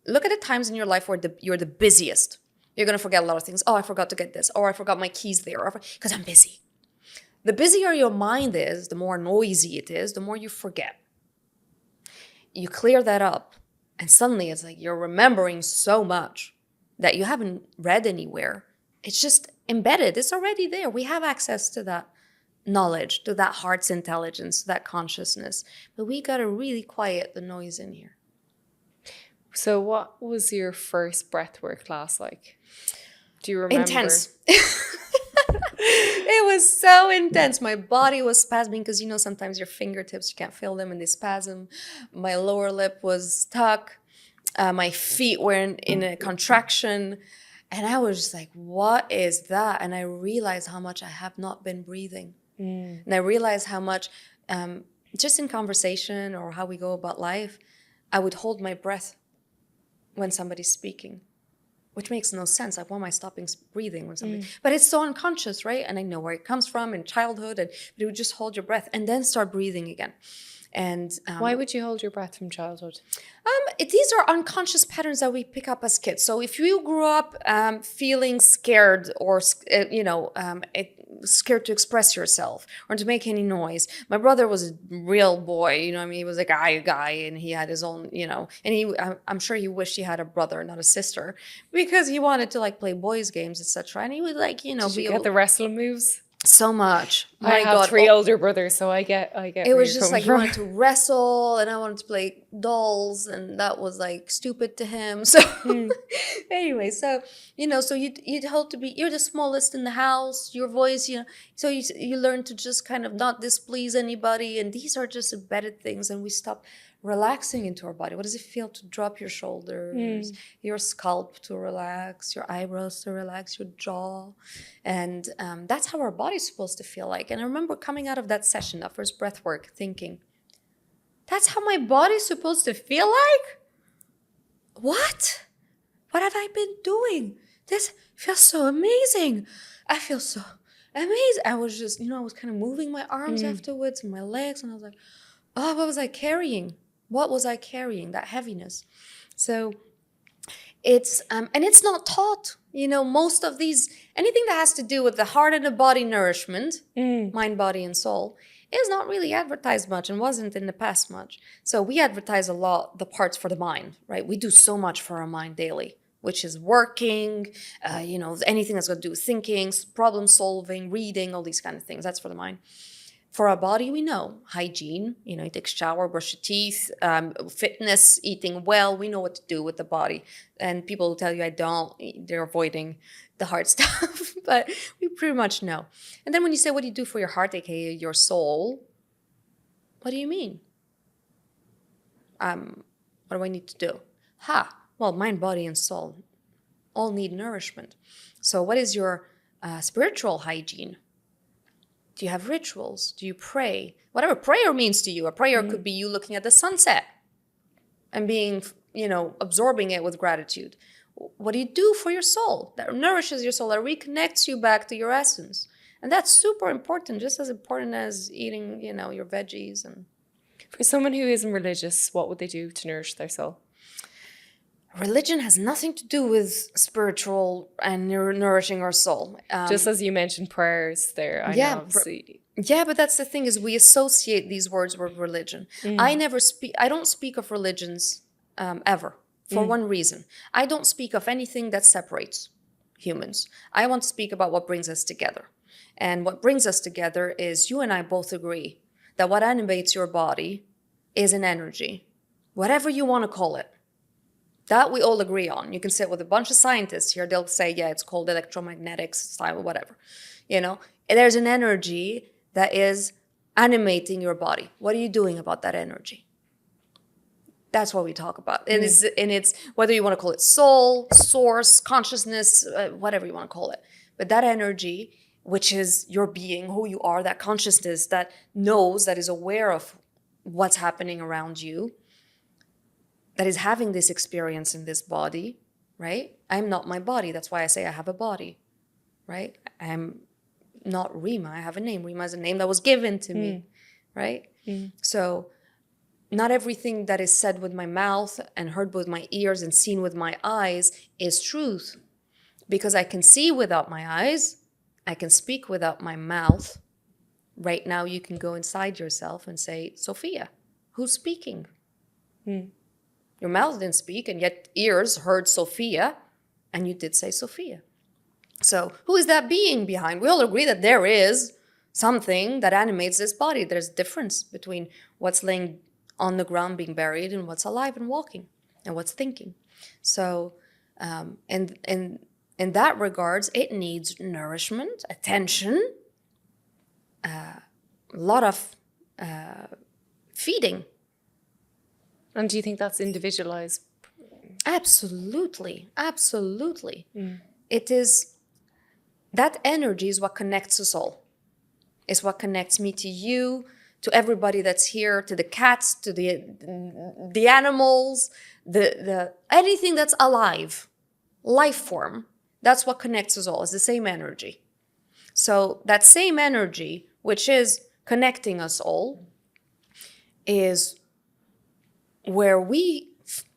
Look at the times in your life where you're the busiest. You're going to forget a lot of things. Oh, I forgot to get this. Or I forgot my keys there. Because I'm busy. The busier your mind is, the more noisy it is, the more you forget. you clear that up, and suddenly it's like you're remembering so much that you haven't read anywhere. It's just embedded. It's already there. We have access to that knowledge, to that heart's intelligence, to that consciousness. But we got to really quiet the noise in here. So what was your first breathwork class like? Do you remember? Intense. It was so intense. My body was spasming because, you know, sometimes your fingertips, you can't feel them and they spasm. My lower lip was stuck. My feet were in a contraction. And I was just like, what is that? And I realized how much I have not been breathing. And I realized how much, just in conversation or how we go about life, I would hold my breath when somebody's speaking, which makes no sense. Like, why am I stopping breathing when somebody? But it's so unconscious, right? And I know where it comes from in childhood. But you would just hold your breath and then start breathing again. And why would you hold your breath from childhood? These are unconscious patterns that we pick up as kids. So if you grew up feeling scared or scared to express yourself or to make any noise. My brother was a real boy, you know what I mean? He was a guy, and he had his own, you know, and I'm sure he wished he had a brother, not a sister, because he wanted to like play boys games, etc. And he would like, you know, Did you get the wrestling moves? So much. I have 3 older brothers, so I get. It was just like he wanted to wrestle, and I wanted to play dolls, and that was like stupid to him. So anyway, so you know, so you'd hope to be. You're the smallest in the house. Your voice, you know, so you learn to just kind of not displease anybody, and these are just embedded things, and we stop relaxing into our body. What does it feel to drop your shoulders, your scalp to relax, your eyebrows to relax, your jaw? And that's how our body's supposed to feel like. And I remember coming out of that session, that first breath work, thinking, that's how my body's supposed to feel like? What? What have I been doing? This feels so amazing. I feel so amazing. I was just, you know, I was kind of moving my arms afterwards and my legs, and I was like, oh, what was I carrying? What was I carrying? That heaviness. So it's, and it's not taught, you know, most of these, anything that has to do with the heart and the body nourishment, mind, body, and soul, is not really advertised much and wasn't in the past much. So we advertise a lot the parts for the mind, right? We do so much for our mind daily, which is working, you know, anything that's got to do with thinking, problem solving, reading, all these kind of things. That's for the mind. For our body, we know hygiene, you know, you take a shower, brush your teeth, fitness, eating well, we know what to do with the body. And people will tell you they're avoiding the hard stuff, but we pretty much know. And then when you say, what do you do for your heart, aka your soul? What do you mean? What do I need to do? Well, mind, body, and soul all need nourishment. So what is your spiritual hygiene? Do you have rituals? Do you pray? Whatever prayer means to you. A prayer could be you looking at the sunset and being, you know, absorbing it with gratitude. What do you do for your soul that nourishes your soul, that reconnects you back to your essence? And that's super important, just as important as eating, you know, your veggies. And for someone who isn't religious, what would they do to nourish their soul? Religion has nothing to do with spiritual and nourishing our soul. Just as you mentioned prayers there. I know, obviously. Yeah, but that's the thing, is we associate these words with religion. I don't speak of religions ever, for one reason. I don't speak of anything that separates humans. I want to speak about what brings us together. And what brings us together is you and I both agree that what animates your body is an energy, whatever you want to call it. That we all agree on. You can sit with a bunch of scientists here. They'll say, yeah, it's called electromagnetics, whatever. You know, there's an energy that is animating your body. What are you doing about that energy? That's what we talk about. And it's whether you want to call it soul, source, consciousness, whatever you want to call it. But that energy, which is your being, who you are, that consciousness that knows, that is aware of what's happening around you, that is having this experience in this body, right? I'm not my body. That's why I say I have a body, right? I'm not Rima. I have a name. Rima is a name that was given to me, right? So not everything that is said with my mouth and heard with my ears and seen with my eyes is truth. Because I can see without my eyes, I can speak without my mouth. Right now you can go inside yourself and say, Sophia, who's speaking? Your mouth didn't speak, and yet ears heard Sophia, and you did say Sophia. So who is that being behind? We all agree that there is something that animates this body. There's a difference between what's laying on the ground being buried and what's alive and walking and what's thinking. So in that regards, it needs nourishment, attention, a lot of feeding. And do you think that's individualized? Absolutely. It is, that energy is what connects us all. It's what connects me to you, to everybody that's here, to the cats, to the animals, the anything that's alive, life form. That's what connects us all. It's the same energy. So that same energy, which is connecting us all, is where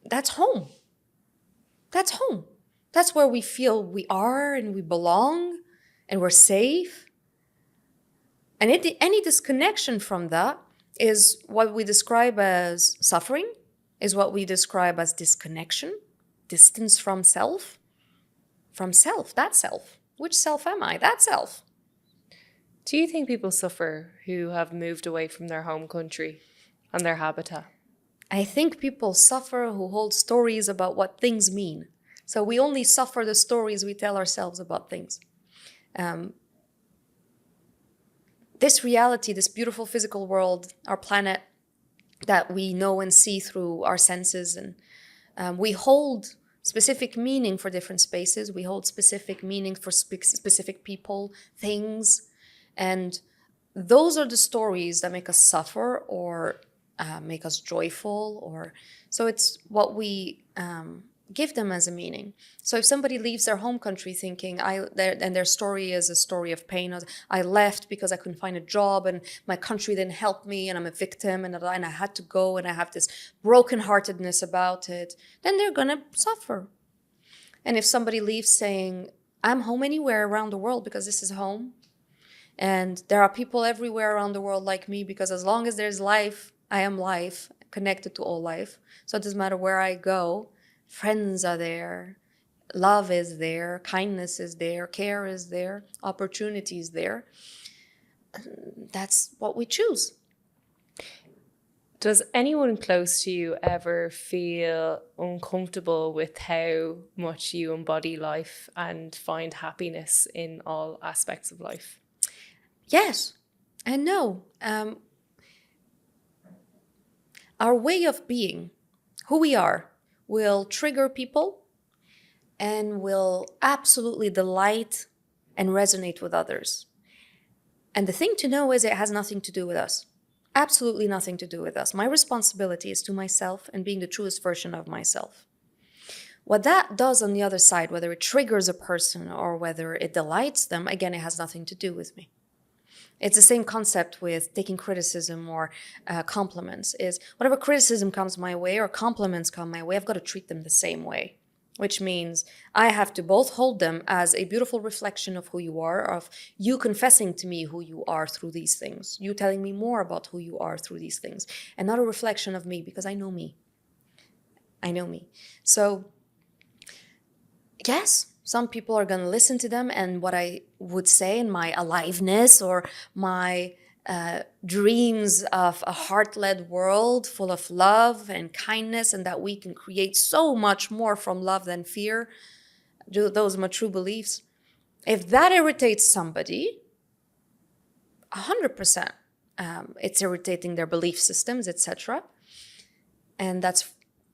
that's home. That's home. That's where we feel we are and we belong and we're safe. And any disconnection from that is what we describe as suffering, is what we describe as disconnection, distance from self. From self, that self. Which self am I? That self. Do you think people suffer who have moved away from their home country and their habitat? I think people suffer who hold stories about what things mean. So we only suffer the stories we tell ourselves about things. This reality, this beautiful physical world, our planet that we know and see through our senses, and we hold specific meaning for different spaces. We hold specific meaning for specific people, things, and those are the stories that make us suffer or make us joyful, or so it's what we give them as a meaning. So if somebody leaves their home country thinking and their story is a story of pain, I left because I couldn't find a job and my country didn't help me and I'm a victim and I had to go and I have this brokenheartedness about it, then they're gonna suffer. And if somebody leaves saying, I'm home anywhere around the world because this is home, and there are people everywhere around the world like me because as long as there's life, I am life, connected to all life. So it doesn't matter where I go, friends are there, love is there, kindness is there, care is there, opportunity is there. That's what we choose. Does anyone close to you ever feel uncomfortable with how much you embody life and find happiness in all aspects of life? Yes and no. Our way of being, who we are, will trigger people and will absolutely delight and resonate with others. And the thing to know is it has nothing to do with us. Absolutely nothing to do with us. My responsibility is to myself and being the truest version of myself. What that does on the other side, whether it triggers a person or whether it delights them, again, it has nothing to do with me. It's the same concept with taking criticism or compliments, is whatever criticism comes my way or compliments come my way, I've got to treat them the same way, which means I have to both hold them as a beautiful reflection of who you are, of you confessing to me who you are through these things, you telling me more about who you are through these things, and not a reflection of me because I know me. I know me. So yes, some people are going to listen to them, and what I would say in my aliveness or my dreams of a heart-led world full of love and kindness, and that we can create so much more from love than fear, those are my true beliefs. If that irritates somebody, 100%, it's irritating their belief systems, etc. And that's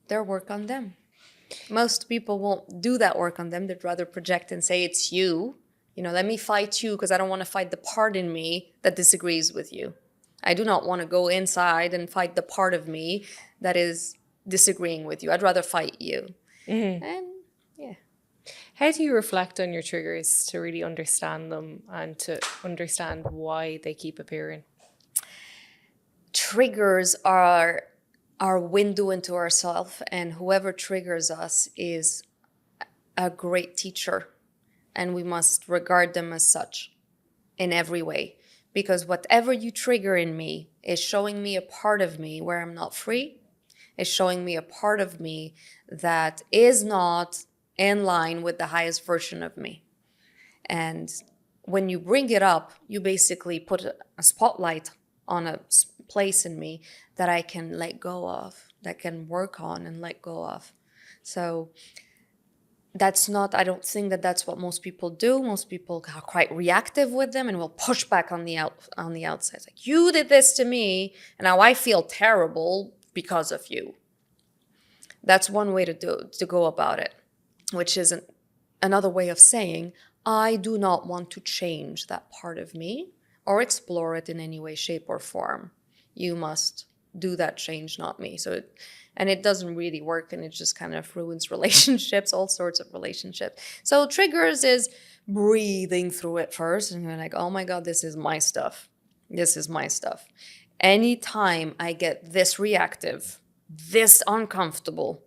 their work on them. Most people won't do that work on them. They'd rather project and say, it's you. Let me fight you because I don't want to fight the part in me that disagrees with you. I do not want to go inside and fight the part of me that is disagreeing with you. I'd rather fight you. Mm-hmm. And yeah. How do you reflect on your triggers to really understand them and to understand why they keep appearing? Triggers are our window into ourselves, and whoever triggers us is a great teacher, and we must regard them as such in every way, because whatever you trigger in me is showing me a part of me where I'm not free, It's showing me a part of me that is not in line with the highest version of me. And when you bring it up, you basically put a spotlight on a place in me that I can let go of, that can work on and let go of. So that's not, I don't think that that's what most people do. Most people are quite reactive with them and will push back on the outside. It's like, you did this to me and now I feel terrible because of you. That's one way to go about it, which is another way of saying, I do not want to change that part of me or explore it in any way, shape, or form. You must do that change, not me. And it doesn't really work, and it just kind of ruins relationships, all sorts of relationships. So triggers is breathing through it first, and you're like, oh my God, this is my stuff. This is my stuff. Anytime I get this reactive, this uncomfortable,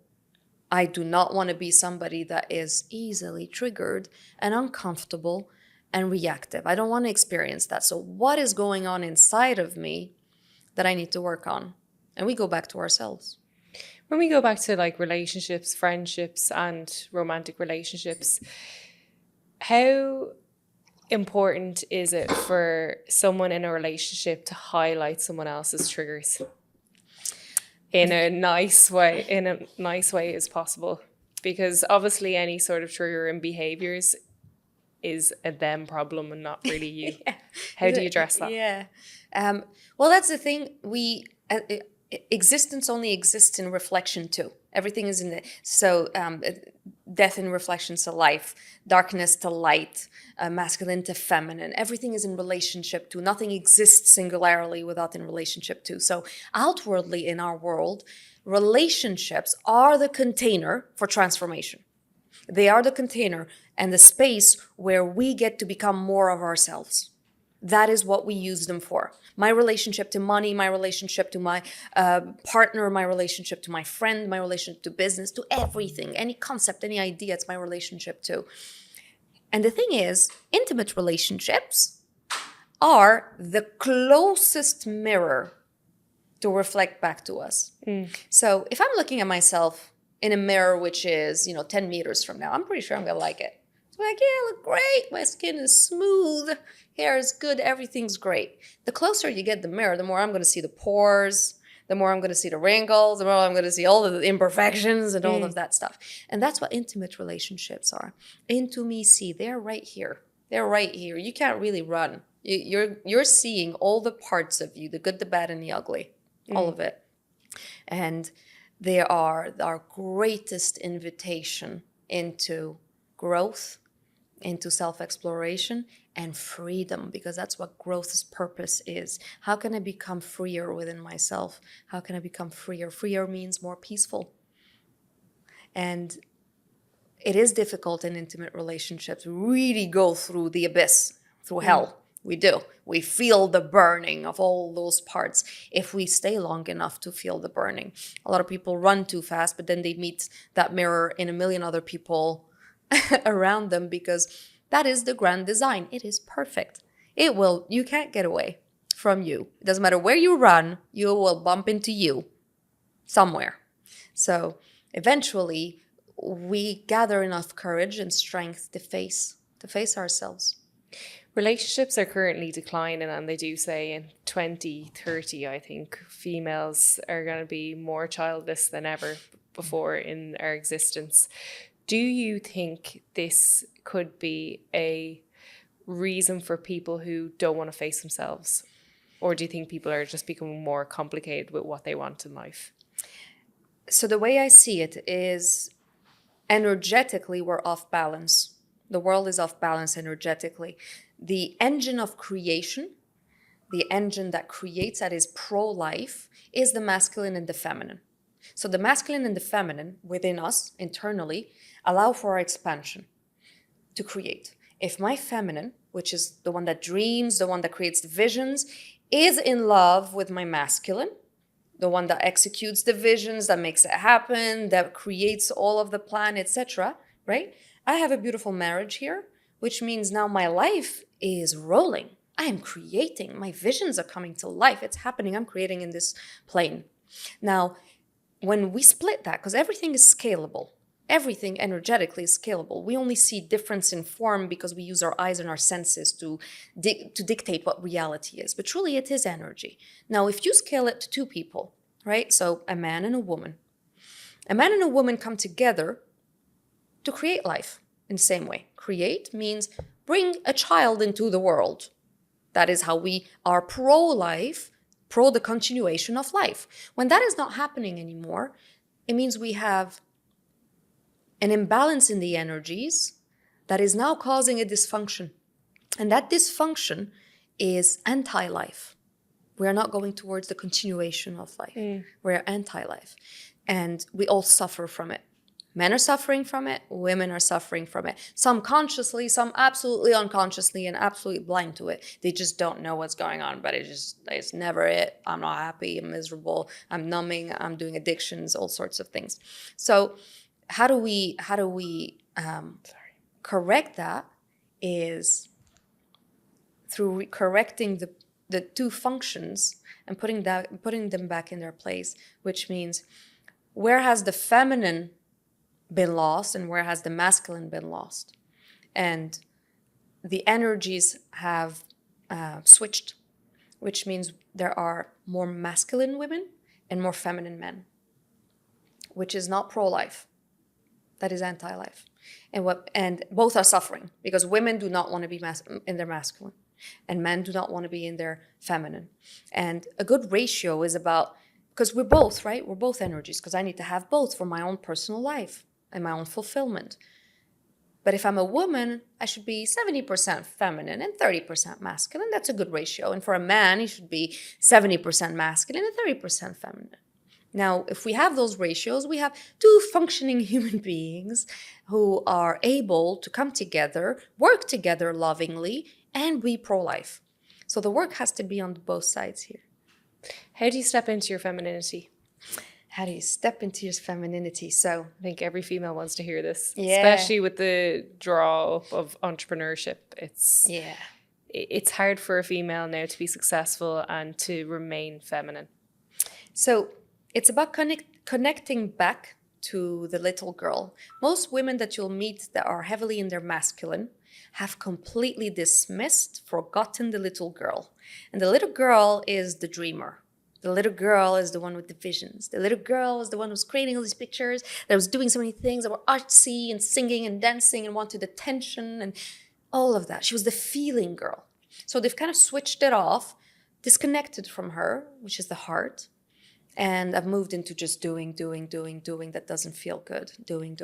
I do not want to be somebody that is easily triggered and uncomfortable and reactive. I don't want to experience that. So what is going on inside of me that I need to work on? And we go back to ourselves. When we go back to like relationships, friendships, and romantic relationships, how important is it for someone in a relationship to highlight someone else's triggers in a nice way as possible? Because obviously any sort of triggering behaviors is a them problem and not really you. Yeah. How do you address that? Yeah. Well, that's the thing. Existence only exists in reflection too. Everything is in the, so death in reflection to life, darkness to light, masculine to feminine. Everything is in relationship to. Nothing exists singularly without in relationship to. So outwardly in our world, relationships are the container for transformation. They are the container and the space where we get to become more of ourselves. That is what we use them for. My relationship to money, my relationship to my partner, my relationship to my friend, my relationship to business, to everything, any concept, any idea, it's my relationship to. And the thing is, intimate relationships are the closest mirror to reflect back to us. So if I'm looking at myself in a mirror, which is, 10 meters from now, I'm pretty sure I'm going to like it. It's like, yeah, I look great. My skin is smooth. Hair is good. Everything's great. The closer you get the mirror, the more I'm going to see the pores, the more I'm going to see the wrinkles, the more I'm going to see all the imperfections and all of that stuff. And that's what intimate relationships are. Intimacy, they're right here. They're right here. You can't really run. You're seeing all the parts of you, the good, the bad, and the ugly, all of it. And they are our greatest invitation into growth, into self-exploration and freedom, because that's what growth's purpose is. How can I become freer within myself? How can I become freer? Freer means more peaceful. And it is difficult in intimate relationships. We really go through the abyss, through hell. We do. We feel the burning of all those parts if we stay long enough to feel the burning. A lot of people run too fast, but then they meet that mirror in a million other people around them, because that is the grand design. It is perfect. You can't get away from you. It doesn't matter where you run, you will bump into you somewhere. So eventually we gather enough courage and strength to face ourselves. Relationships are currently declining, and they do say in 2030, I think, females are going to be more childless than ever before in our existence. Do you think this could be a reason for people who don't want to face themselves? Or do you think people are just becoming more complicated with what they want in life? So the way I see it is, energetically, we're off balance. The world is off balance energetically. The engine of creation, the engine that creates, that is pro-life, is the masculine and the feminine. So the masculine and the feminine within us, internally, allow for our expansion to create. If my feminine, which is the one that dreams, the one that creates the visions, is in love with my masculine, the one that executes the visions, that makes it happen, that creates all of the plan, etc., right? I have a beautiful marriage here, which means now my life is rolling. I am creating. My visions are coming to life. It's happening. I'm creating in this plane. Now, when we split that, because everything is scalable, everything energetically is scalable. We only see difference in form because we use our eyes and our senses to dictate what reality is. But truly, it is energy. Now, if you scale it to two people, right? So a man and a woman come together to create life in the same way. Create means bring a child into the world. That is how we are pro-life, pro the continuation of life. When that is not happening anymore, it means we have an imbalance in the energies that is now causing a dysfunction. And that dysfunction is anti-life. We are not going towards the continuation of life. We're anti-life. And we all suffer from it. Men are suffering from it. Women are suffering from it. Some consciously, some absolutely unconsciously and absolutely blind to it. They just don't know what's going on, but it's never it. I'm not happy. I'm miserable. I'm numbing. I'm doing addictions, all sorts of things. So how do we correct that is through correcting the two functions and putting them back in their place, which means where has the feminine been lost and where has the masculine been lost? And the energies have switched, which means there are more masculine women and more feminine men, which is not pro-life. That is anti-life. And both are suffering because women do not want to be in their masculine and men do not want to be in their feminine. And a good ratio is about, because we're both, right? We're both energies, because I need to have both for my own personal life and my own fulfillment. But if I'm a woman, I should be 70% feminine and 30% masculine. That's a good ratio. And for a man, he should be 70% masculine and 30% feminine. Now, if we have those ratios, we have two functioning human beings who are able to come together, work together lovingly, and be pro-life. So the work has to be on both sides here. How do you step into your femininity? How do you step into your femininity? So I think every female wants to hear this, yeah. Especially with the draw up of entrepreneurship. It's hard for a female now to be successful and to remain feminine. So it's about connecting back to the little girl. Most women that you'll meet that are heavily in their masculine have completely dismissed, forgotten the little girl. And the little girl is the dreamer. The little girl is the one with the visions. The little girl is the one who's creating all these pictures, that was doing so many things that were artsy and singing and dancing and wanted attention and all of that. She was the feeling girl. So they've kind of switched it off, disconnected from her, which is the heart. And I've moved into just doing that doesn't feel good. Doing.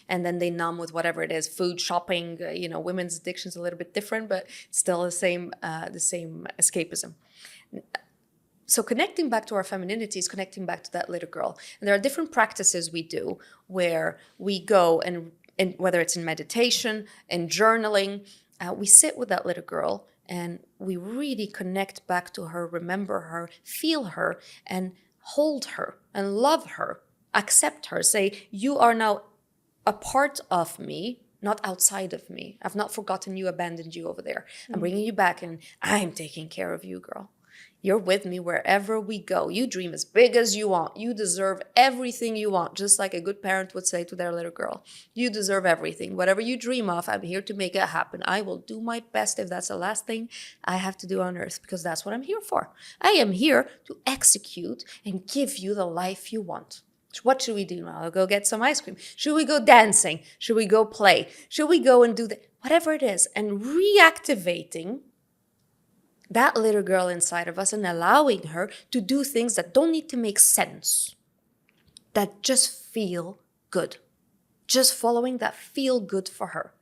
And then they numb with whatever it is, food, shopping, women's addiction is a little bit different, but still the same escapism. So connecting back to our femininity is connecting back to that little girl. And there are different practices we do where we go and whether it's in meditation, in journaling, we sit with that little girl and we really connect back to her, remember her, feel her, and hold her and love her, accept her. Say, you are now a part of me, not outside of me. I've not forgotten you, abandoned you over there. I'm bringing you back and I'm taking care of you, girl. You're with me wherever we go. You dream as big as you want. You deserve everything you want, just like a good parent would say to their little girl. You deserve everything. Whatever you dream of, I'm here to make it happen. I will do my best if that's the last thing I have to do on earth, because that's what I'm here for. I am here to execute and give you the life you want. What should we do now? I'll go get some ice cream. Should we go dancing? Should we go play? Should we go and do whatever it is? And reactivating that little girl inside of us and allowing her to do things that don't need to make sense, that just feel good. Just following that feel good for her.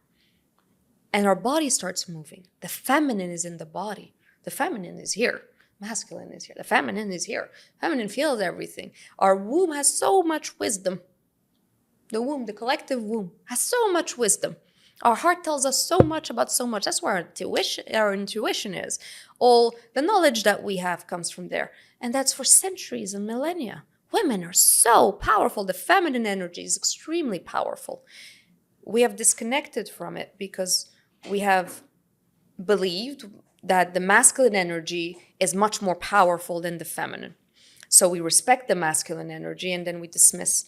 And our body starts moving. The feminine is in the body. The feminine is here. Masculine is here. The feminine is here. Feminine feels everything. Our womb has so much wisdom. The womb, the collective womb, has so much wisdom. Our heart tells us so much about so much. That's where our intuition is. All the knowledge that we have comes from there. And that's for centuries and millennia. Women are so powerful. The feminine energy is extremely powerful. We have disconnected from it because we have believed that the masculine energy is much more powerful than the feminine. So we respect the masculine energy and then we dismiss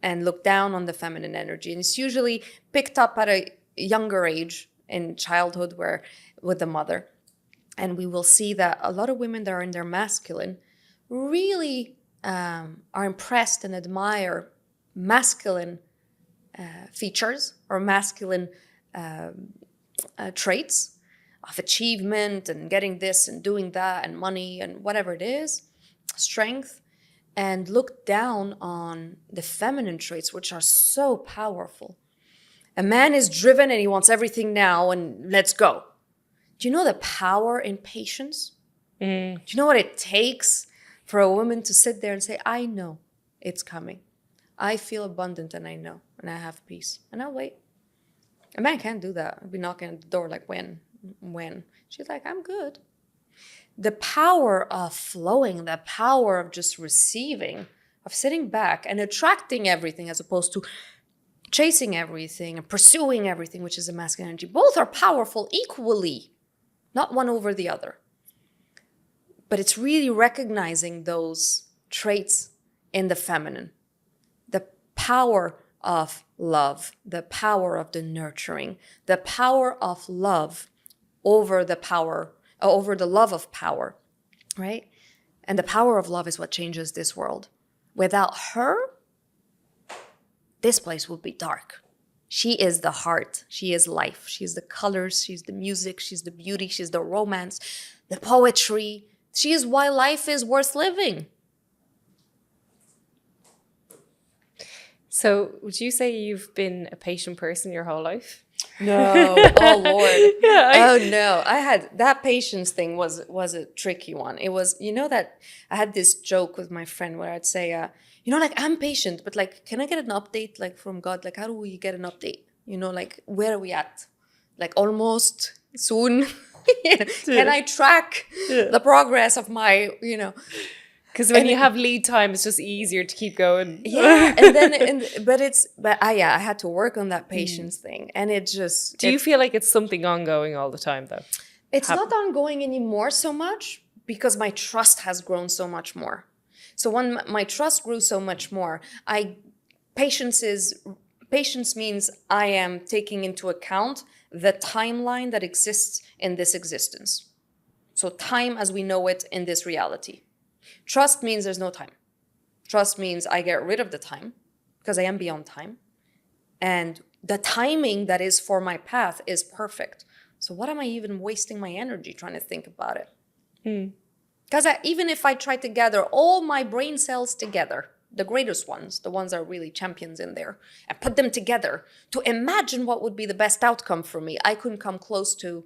and look down on the feminine energy. And it's usually picked up at a younger age in childhood where with the mother. And we will see that a lot of women that are in their masculine really are impressed and admire masculine features or masculine traits of achievement and getting this and doing that and money and whatever it is, strength, and look down on the feminine traits, which are so powerful. A man is driven and he wants everything now and let's go. Do you know the power in patience? Do you know what it takes for a woman to sit there and say, I know it's coming. I feel abundant and I know, and I have peace, and I'll wait. A man can't do that. I'll be knocking at the door like, when? She's like, I'm good. The power of flowing, the power of just receiving, of sitting back and attracting everything as opposed to chasing everything and pursuing everything, which is a masculine energy. Both are powerful equally, not one over the other. But it's really recognizing those traits in the feminine. The power of love, the power of the nurturing, the power of love over the love of power, right? And the power of love is what changes this world. Without her, this place would be dark. She is the heart. She is life. She is the colors. She's the music. She's the beauty. She's the romance, the poetry. She is why life is worth living. So would you say you've been a patient person your whole life? No. Oh, Lord. No. I had that patience thing was a tricky one. It was, that I had this joke with my friend where I'd say, I'm patient, but like, can I get an update like from God? Like, how do we get an update? Like, where are we at? Like, almost soon. Can I track the progress of my, Because when you have lead time, it's just easier to keep going. Yeah, I had to work on that patience thing, and it just. Do you feel like it's something ongoing all the time, though? It's not ongoing anymore so much because my trust has grown so much more. So when my trust grew so much more, patience means I am taking into account the timeline that exists in this existence. So time as we know it in this reality. Trust means there's no time. Trust means I get rid of the time because I am beyond time. And the timing that is for my path is perfect. So what am I even wasting my energy trying to think about it? Because even if I try to gather all my brain cells together, the greatest ones, the ones that are really champions in there, and put them together to imagine what would be the best outcome for me, I couldn't come close to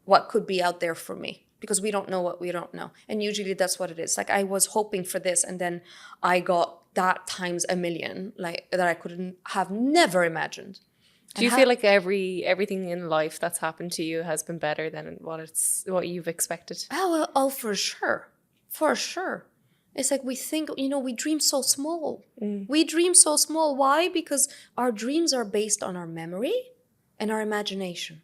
what could be out there for me. Because we don't know what we don't know. And usually that's what it is. Like I was hoping for this and then I got that times a million, like that I couldn't have never imagined. Do you feel like everything in life that's happened to you has been better than what you've expected? Oh, for sure. For sure. It's like we think, we dream so small. We dream so small. Why? Because our dreams are based on our memory and our imagination.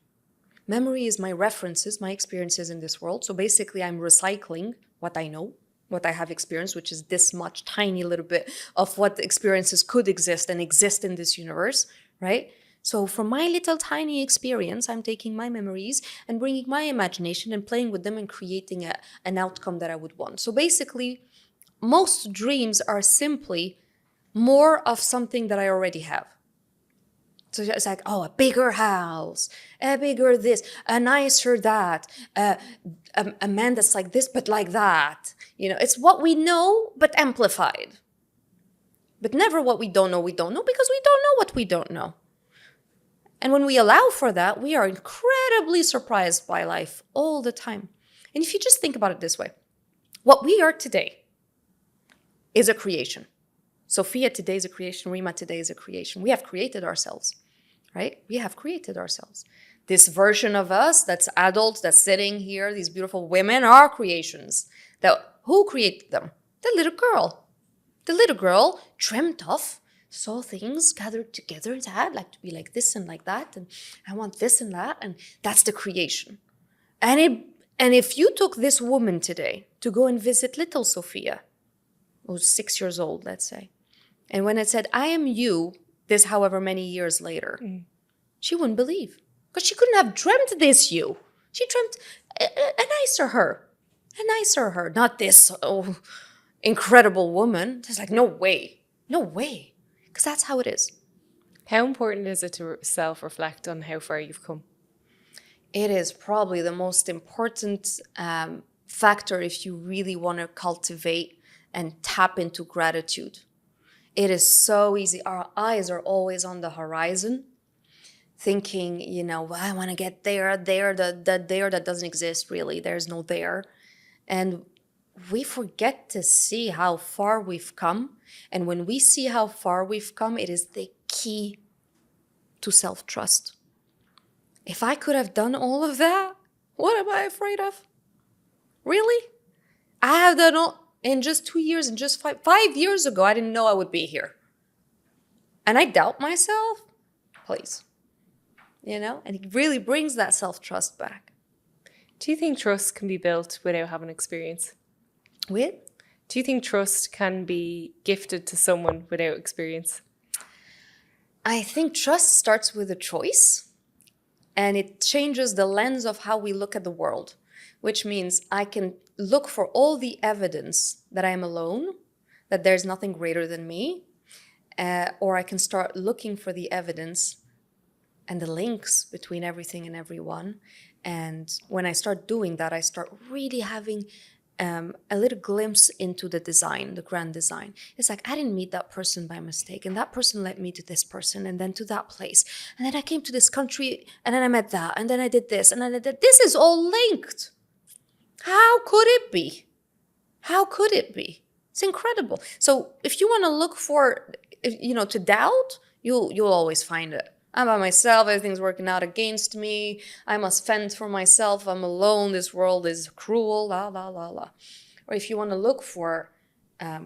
Memory is my references, my experiences in this world. So basically, I'm recycling what I know, what I have experienced, which is this much tiny little bit of what experiences could exist and exist in this universe, right? So from my little tiny experience, I'm taking my memories and bringing my imagination and playing with them and creating an outcome that I would want. So basically, most dreams are simply more of something that I already have. So it's like, a bigger house, a bigger this, a nicer that, a man that's like this, but like that. It's what we know, but amplified. But never what we don't know because we don't know what we don't know. And when we allow for that, we are incredibly surprised by life all the time. And if you just think about it this way, what we are today is a creation. Sophia today is a creation. Rima today is a creation. We have created ourselves. Right? We have created ourselves. This version of us that's adult, that's sitting here, these beautiful women are creations. Who created them? The little girl. The little girl dreamt of, saw things gathered together and said, I'd like to be like this and like that, and I want this and that, and that's the creation. And if you took this woman today to go and visit little Sophia, was 6 years old, let's say. And when it said, I am you, this however many years later, she wouldn't believe. Because she couldn't have dreamt this you. She dreamt a nicer her. A nicer her. Not this incredible woman. It's like, no way. No way. Because that's how it is. How important is it to self-reflect on how far you've come? It is probably the most important factor if you really want to cultivate and tap into gratitude. It is so easy. Our eyes are always on the horizon, thinking, well, I want to get there, that doesn't exist really. There's no there. And we forget to see how far we've come. And when we see how far we've come, it is the key to self-trust. If I could have done all of that, what am I afraid of? Really? I have done all in just 2 years and just 5 years ago, I didn't know I would be here. And I doubt myself? Please. And it really brings that self-trust back. Do you think trust can be built without having experience? With? Do you think trust can be gifted to someone without experience? I think trust starts with a choice, and it changes the lens of how we look at the world, which means I can look for all the evidence that I am alone, that there's nothing greater than me, or I can start looking for the evidence and the links between everything and everyone. And when I start doing that, I start really having a little glimpse into the design, the grand design. It's like, I didn't meet that person by mistake, and that person led me to this person, and then to that place. And then I came to this country, and then I met that, and then I did this, and then I did that. This is all linked. How could it be? How could it be? It's incredible. So if you want to look for, to doubt, you'll always find it. I'm by myself, everything's working out against me, I must fend for myself, I'm alone, this world is cruel, la, la, la, la. Or if you want to look for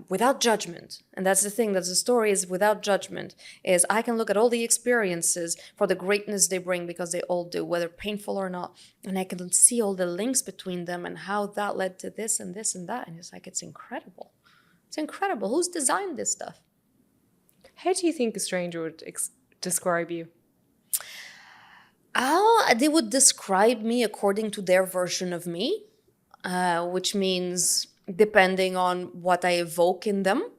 without judgment, and that's the thing, that's the story is without judgment, is I can look at all the experiences for the greatness they bring, because they all do, whether painful or not, and I can see all the links between them and how that led to this and this and that, and it's like, it's incredible. It's incredible. Who's designed this stuff? How do you think a stranger would describe you? They would describe me according to their version of me, which means depending on what I evoke in them,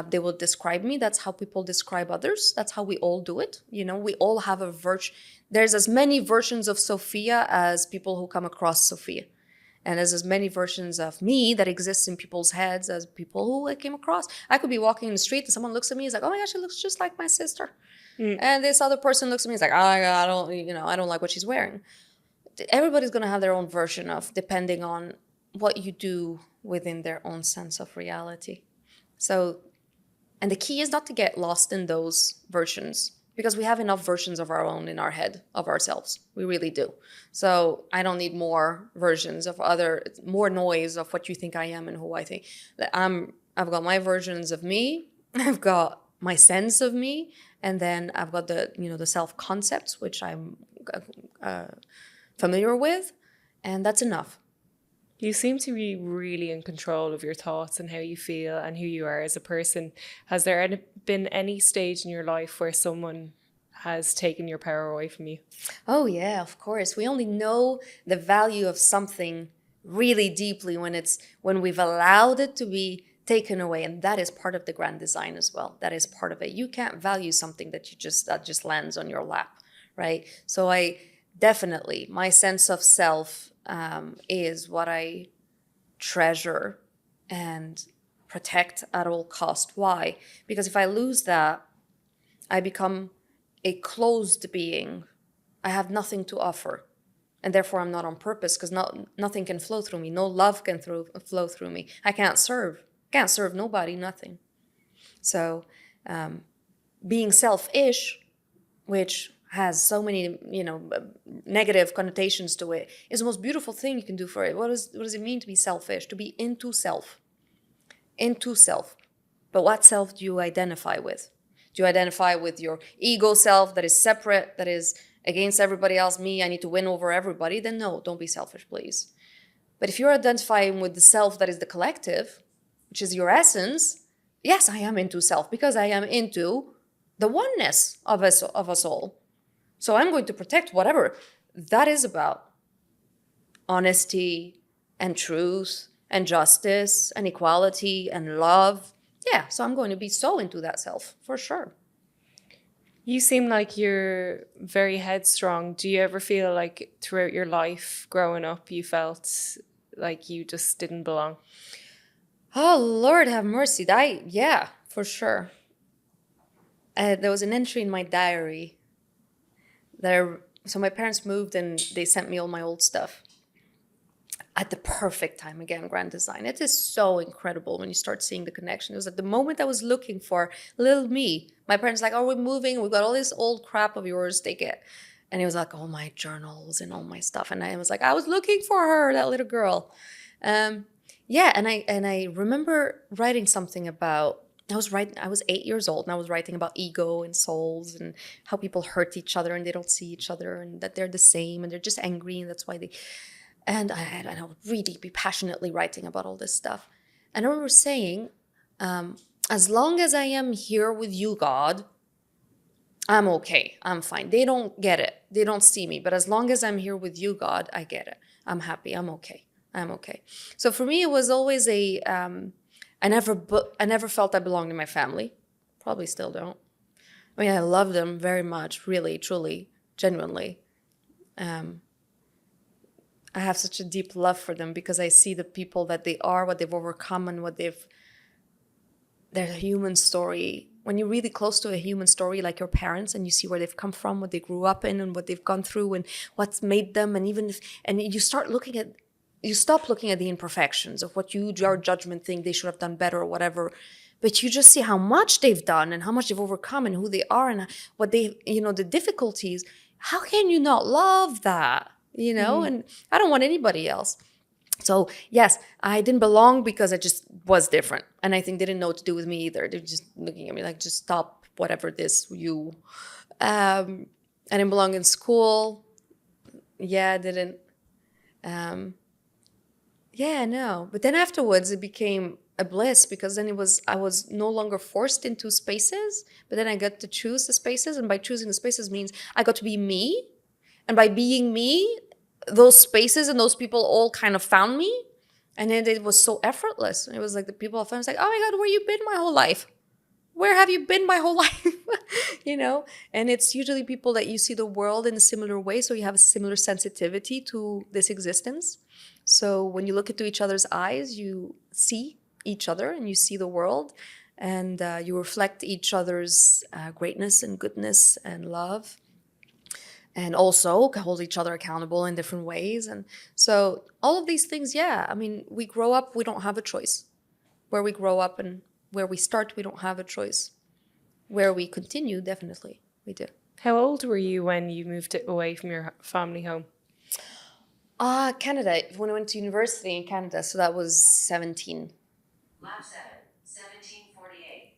they will describe me. That's how people describe others. That's how we all do it. We all have a version. There's as many versions of Sophia as people who come across Sophia. And there's as many versions of me that exist in people's heads as people who I came across. I could be walking in the street and someone looks at me, is like, oh my gosh, she looks just like my sister. And this other person looks at me, is like, I don't like what she's wearing. Everybody's going to have their own version of, depending on what you do within their own sense of reality. So, and the key is not to get lost in those versions, because we have enough versions of our own in our head of ourselves. We really do. So I don't need more versions of more noise of what you think I am and who I think. I've got my versions of me. I've got my sense of me. And then I've got the self-concepts, which I'm familiar with. And that's enough. You seem to be really in control of your thoughts and how you feel and who you are as a person. Has there been any stage in your life where someone has taken your power away from you? Oh, yeah, of course. We only know the value of something really deeply when we've allowed it to be taken away. And that is part of the grand design as well. That is part of it. You can't value something that just lands on your lap, right? So my sense of self is what I treasure and protect at all cost. Why? Because if I lose that, I become a closed being. I have nothing to offer. And therefore I'm not on purpose, because nothing can flow through me. No love can flow through me. I can't serve. Can't serve nobody, nothing. So being selfish, which has so many, negative connotations to it, is the most beautiful thing you can do for it. What does it mean to be selfish? To be into self. Into self. But what self do you identify with? Do you identify with your ego self that is separate, that is against everybody else, me, I need to win over everybody? Then no, don't be selfish, please. But if you're identifying with the self that is the collective, which is your essence, yes, I am into self because I am into the oneness of us all. So I'm going to protect whatever that is about. Honesty and truth and justice and equality and love. Yeah, so I'm going to be so into that self for sure. You seem like you're very headstrong. Do you ever feel like throughout your life growing up, you felt like you just didn't belong? Oh, Lord have mercy. Yeah, for sure. There was an entry in my diary. So my parents moved and they sent me all my old stuff at the perfect time. Again, grand design. It is so incredible when you start seeing the connection. It was at the moment I was looking for little me. My parents like, oh, we're moving. We've got all this old crap of yours. Take it. And it was like all my journals and all my stuff. And I was like, I was looking for her, that little girl. Yeah, and I remember writing something about. I was 8 years old and I was writing about ego and souls and how people hurt each other and they don't see each other and that they're the same and they're just angry and that's why they. And I would really be passionately writing about all this stuff. And I remember saying, as long as I am here with you, God, I'm okay. I'm fine. They don't get it. They don't see me. But as long as I'm here with you, God, I get it. I'm happy. I'm okay. I'm okay. So for me, it was always I never felt I belonged in my family. Probably still don't. I mean, I love them very much, really, truly, genuinely. I have such a deep love for them because I see the people that they are, what they've overcome, and their human story. When you're really close to a human story, like your parents, and you see where they've come from, what they grew up in, and what they've gone through, and what's made them, and you stop looking at the imperfections of what your judgment think they should have done better or whatever, but you just see how much they've done and how much they've overcome and who they are and what the difficulties. How can you not love that? And I don't want anybody else. So yes, I didn't belong because I just was different. And I think they didn't know what to do with me either. They're just looking at me like, just stop whatever this you. I didn't belong in school. Yeah, I didn't. Yeah, no. But then afterwards it became a bliss because then I was no longer forced into spaces, but then I got to choose the spaces. And by choosing the spaces means I got to be me. And by being me, those spaces and those people all kind of found me. And then it was so effortless. It was like the people I found was like, oh my God, where you been my whole life? Where have you been my whole life? And it's usually people that you see the world in a similar way. So you have a similar sensitivity to this existence. So when you look into each other's eyes, you see each other and you see the world and you reflect each other's greatness and goodness and love. And also hold each other accountable in different ways. And so all of these things, yeah, I mean, we grow up, we don't have a choice. Where we grow up and where we start, we don't have a choice. Where we continue, definitely, we do. How old were you when you moved away from your family home? Canada, when I went to university in Canada, so that was 17. Lap 7, 1748.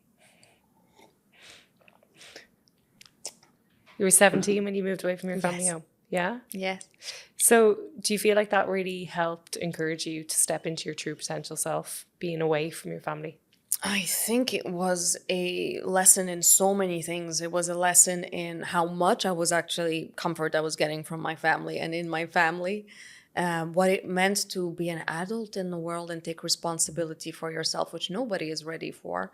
You were 17 when you moved away from your family Yes. home? Yeah? Yes. So do you feel like that really helped encourage you to step into your true potential self, being away from your family? I think it was a lesson in so many things. It was a lesson in how much comfort I was getting from my family and in my family. What it meant to be an adult in the world and take responsibility for yourself, which nobody is ready for.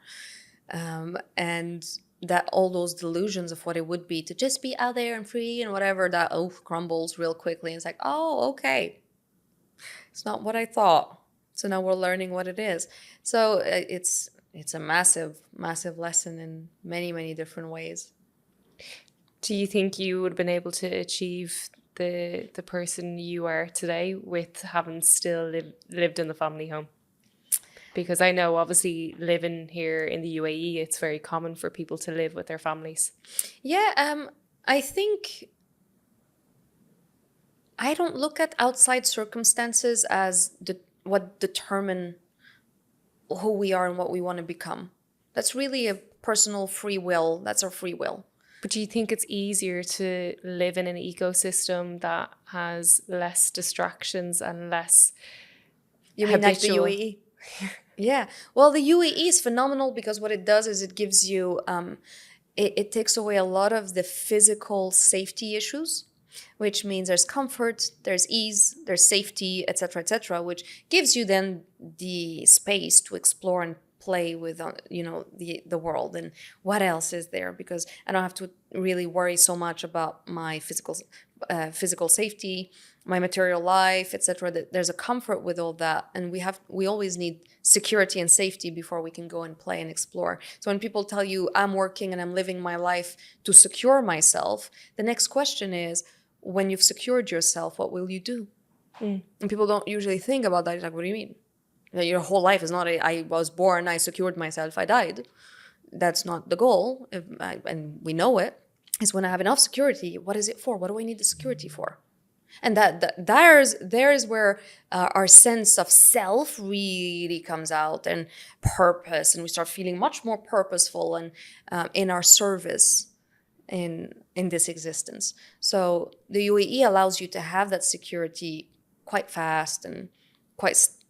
And that all those delusions of what it would be to just be out there and free and whatever, that crumbles real quickly. And it's like, oh, okay. It's not what I thought. So now we're learning what it is. So it's a massive, massive lesson in many, many different ways. Do you think you would have been able to achieve the person you are today with having still lived in the family home? Because I know obviously living here in the UAE, it's very common for people to live with their families. Yeah, I think I don't look at outside circumstances as what determine who we are and what we want to become. That's really a personal free will. That's our free will. But do you think it's easier to live in an ecosystem that has less distractions and less You mean like the habitual? UAE? Yeah. Well, the UAE is phenomenal because what it does is it gives you, it takes away a lot of the physical safety issues, which means there's comfort, there's ease, there's safety, etc., which gives you then the space to explore and play with, the world and what else is there, because I don't have to really worry so much about my physical safety, my material life, etc. That there's a comfort with all that, and we always need security and safety before we can go and play and explore. So when people tell you I'm working and I'm living my life to secure myself, the next question is, when you've secured yourself, what will you do? And people don't usually think about that. It's like, what do you mean? Your whole life is not I was born, I secured myself, I died. That's not the goal, and we know it. Is when I have enough security, what is it for? What do I need the security for? And there's where our sense of self really comes out, and purpose, and we start feeling much more purposeful and in our service in this existence. So the UAE allows you to have that security quite fast and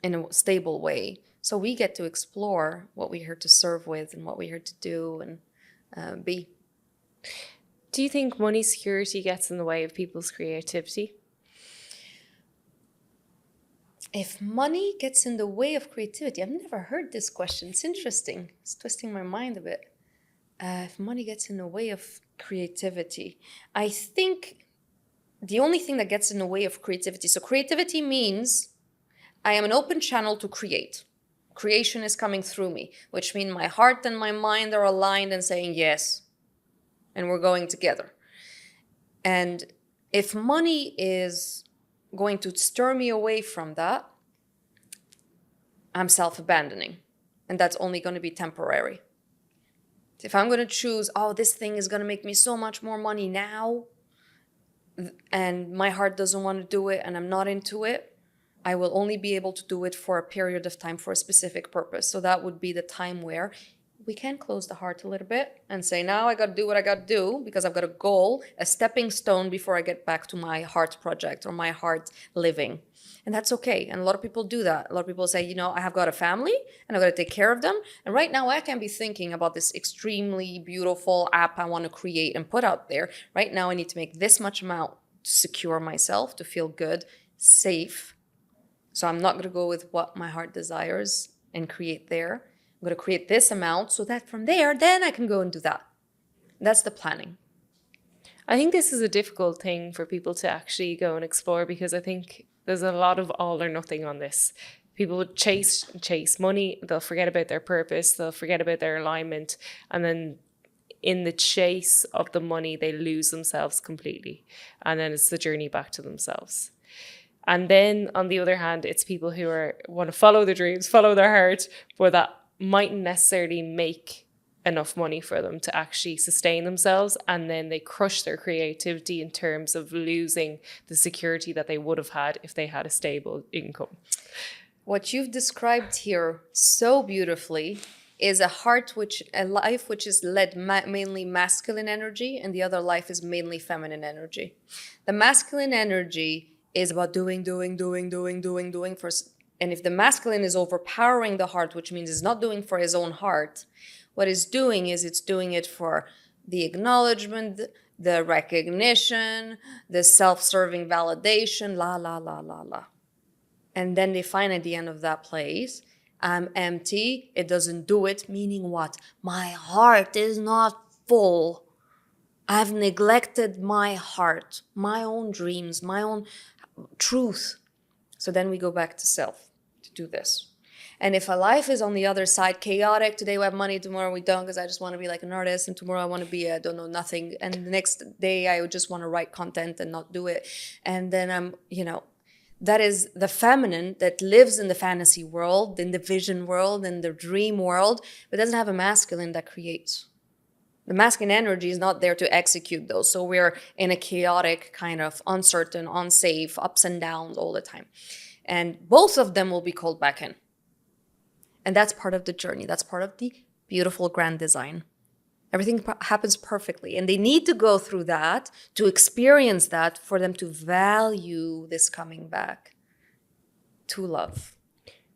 in a stable way. So we get to explore what we're here to serve with and what we're here to do and be. Do you think money security gets in the way of people's creativity? If money gets in the way of creativity, I've never heard this question. It's interesting. It's twisting my mind a bit. If money gets in the way of creativity, I think the only thing that gets in the way of creativity, so creativity means I am an open channel to create. Creation is coming through me, which means my heart and my mind are aligned and saying yes, and we're going together. And if money is going to stir me away from that, I'm self-abandoning, and that's only going to be temporary. If I'm going to choose, this thing is going to make me so much more money now, and my heart doesn't want to do it and I'm not into it, I will only be able to do it for a period of time for a specific purpose. So that would be the time where we can close the heart a little bit and say, now I got to do what I got to do because I've got a goal, a stepping stone before I get back to my heart project or my heart living. And that's okay. And a lot of people do that. A lot of people say, I have got a family and I've got to take care of them. And right now I can be thinking about this extremely beautiful app I want to create and put out there. Right now I need to make this much amount to secure myself, to feel good, safe. So I'm not going to go with what my heart desires and create there. I'm going to create this amount so that from there, then I can go and do that. That's the planning. I think this is a difficult thing for people to actually go and explore, because I think there's a lot of all or nothing on this. People would chase money, they'll forget about their purpose, they'll forget about their alignment, and then in the chase of the money, they lose themselves completely. And then it's the journey back to themselves. And then on the other hand, it's people who want to follow their dreams, follow their heart, but that mightn't necessarily make enough money for them to actually sustain themselves, and then they crush their creativity in terms of losing the security that they would have had if they had a stable income. What you've described here so beautifully is a life which is led mainly masculine energy, and the other life is mainly feminine energy. The masculine energy is about doing for, and if the masculine is overpowering the heart, which means it's not doing for his own heart, what it's doing is it's doing it for the acknowledgement, the recognition, the self-serving validation, la. And then they find at the end of that place, I'm empty, it doesn't do it, meaning what? My heart is not full. I've neglected my heart, my own dreams, my own truth. So then we go back to self to do this. And if a life is on the other side, chaotic, today we have money, tomorrow we don't because I just want to be like an artist, and tomorrow I want to be nothing, and the next day I just want to write content and not do it. And then that is the feminine that lives in the fantasy world, in the vision world, in the dream world, but doesn't have a masculine that creates. The masculine energy is not there to execute those. So we're in a chaotic, kind of uncertain, unsafe, ups and downs all the time. And both of them will be called back in. And that's part of the journey. That's part of the beautiful grand design. Everything happens perfectly. And they need to go through that, to experience that, for them to value this coming back to love.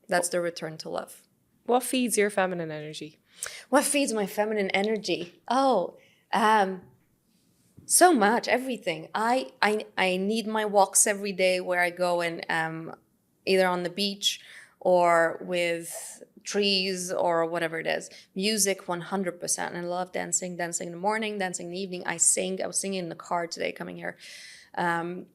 That's the return to love. What feeds your feminine energy? What feeds my feminine energy? So much, everything. I need my walks every day where I go and either on the beach or with trees or whatever it is. Music 100%. I love dancing in the morning, dancing in the evening. I was singing in the car today coming here. I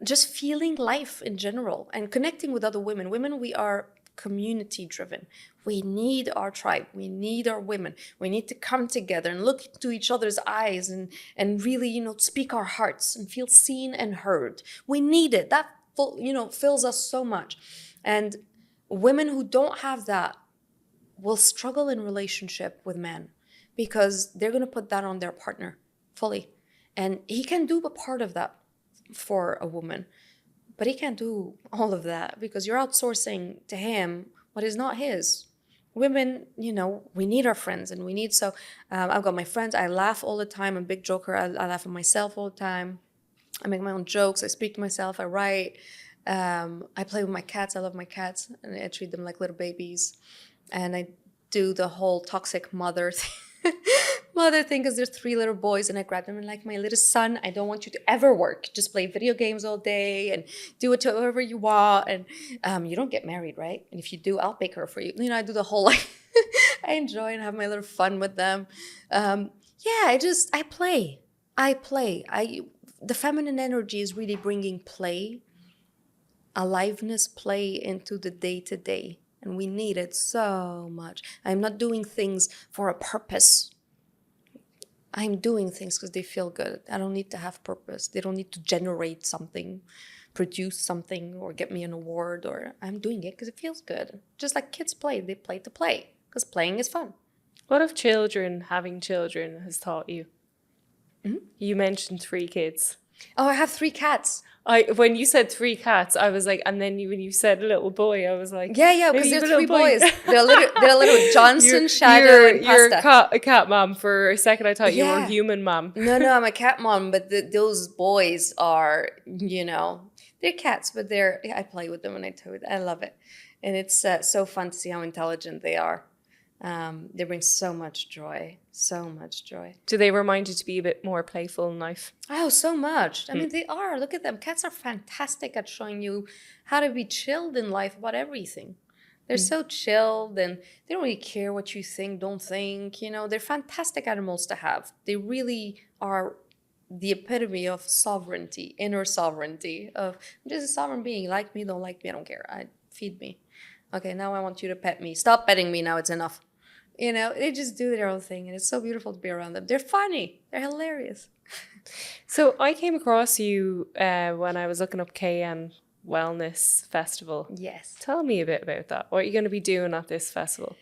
just feeling life in general and connecting with other women. Women, we are community driven. We need our tribe. We need our women. We need to come together and look into each other's eyes and really, speak our hearts and feel seen and heard. We need it. That, fills us so much. And women who don't have that will struggle in relationship with men because they're going to put that on their partner fully. And he can do a part of that for a woman, but he can't do all of that because you're outsourcing to him what is not his. Women, we need our friends and we need, I've got my friends. I laugh all the time. I'm a big joker. I laugh at myself all the time. I make my own jokes. I speak to myself. I write. I play with my cats. I love my cats and I treat them like little babies. And I do the whole toxic mother thing because there's 3 little boys and I grab them and like, my little son, I don't want you to ever work. Just play video games all day and do it to whoever you want. And you don't get married, right? And if you do, I'll bake her for you. I do the whole I enjoy and have my little fun with them. I play. The feminine energy is really bringing play, aliveness, play into the day-to-day. And we need it so much. I'm not doing things for a purpose. I'm doing things because they feel good. I don't need to have purpose. They don't need to generate something, produce something, or get me an award. Or I'm doing it because it feels good. Just like kids play. They play to play because playing is fun. What if having children has taught you? Mm-hmm. You mentioned 3 kids. Oh, I have 3 cats. When you said 3 cats, I was like, and then when you said little boy, I was like, yeah, because there's 3 boys. They're a little Johnson, Shadow, and Pasta. You're a cat mom. For a second, I thought you were a human mom. No, I'm a cat mom, but those boys are, they're cats, but I play with them and I love it. And it's so fun to see how intelligent they are. They bring so much joy. Do they remind you to be a bit more playful in life? Oh, so much. I mean, they are. Look at them. Cats are fantastic at showing you how to be chilled in life about everything. They're so chilled and they don't really care what you think, don't think. They're fantastic animals to have. They really are the epitome of sovereignty, inner sovereignty of I'm just a sovereign being. Like me, don't like me, I don't care. Feed me. Okay, now I want you to pet me. Stop petting me now, it's enough. They just do their own thing and it's so beautiful to be around them. They're funny. They're hilarious. So I came across you when I was looking up KN Wellness Festival. Yes. Tell me a bit about that. What are you going to be doing at this festival?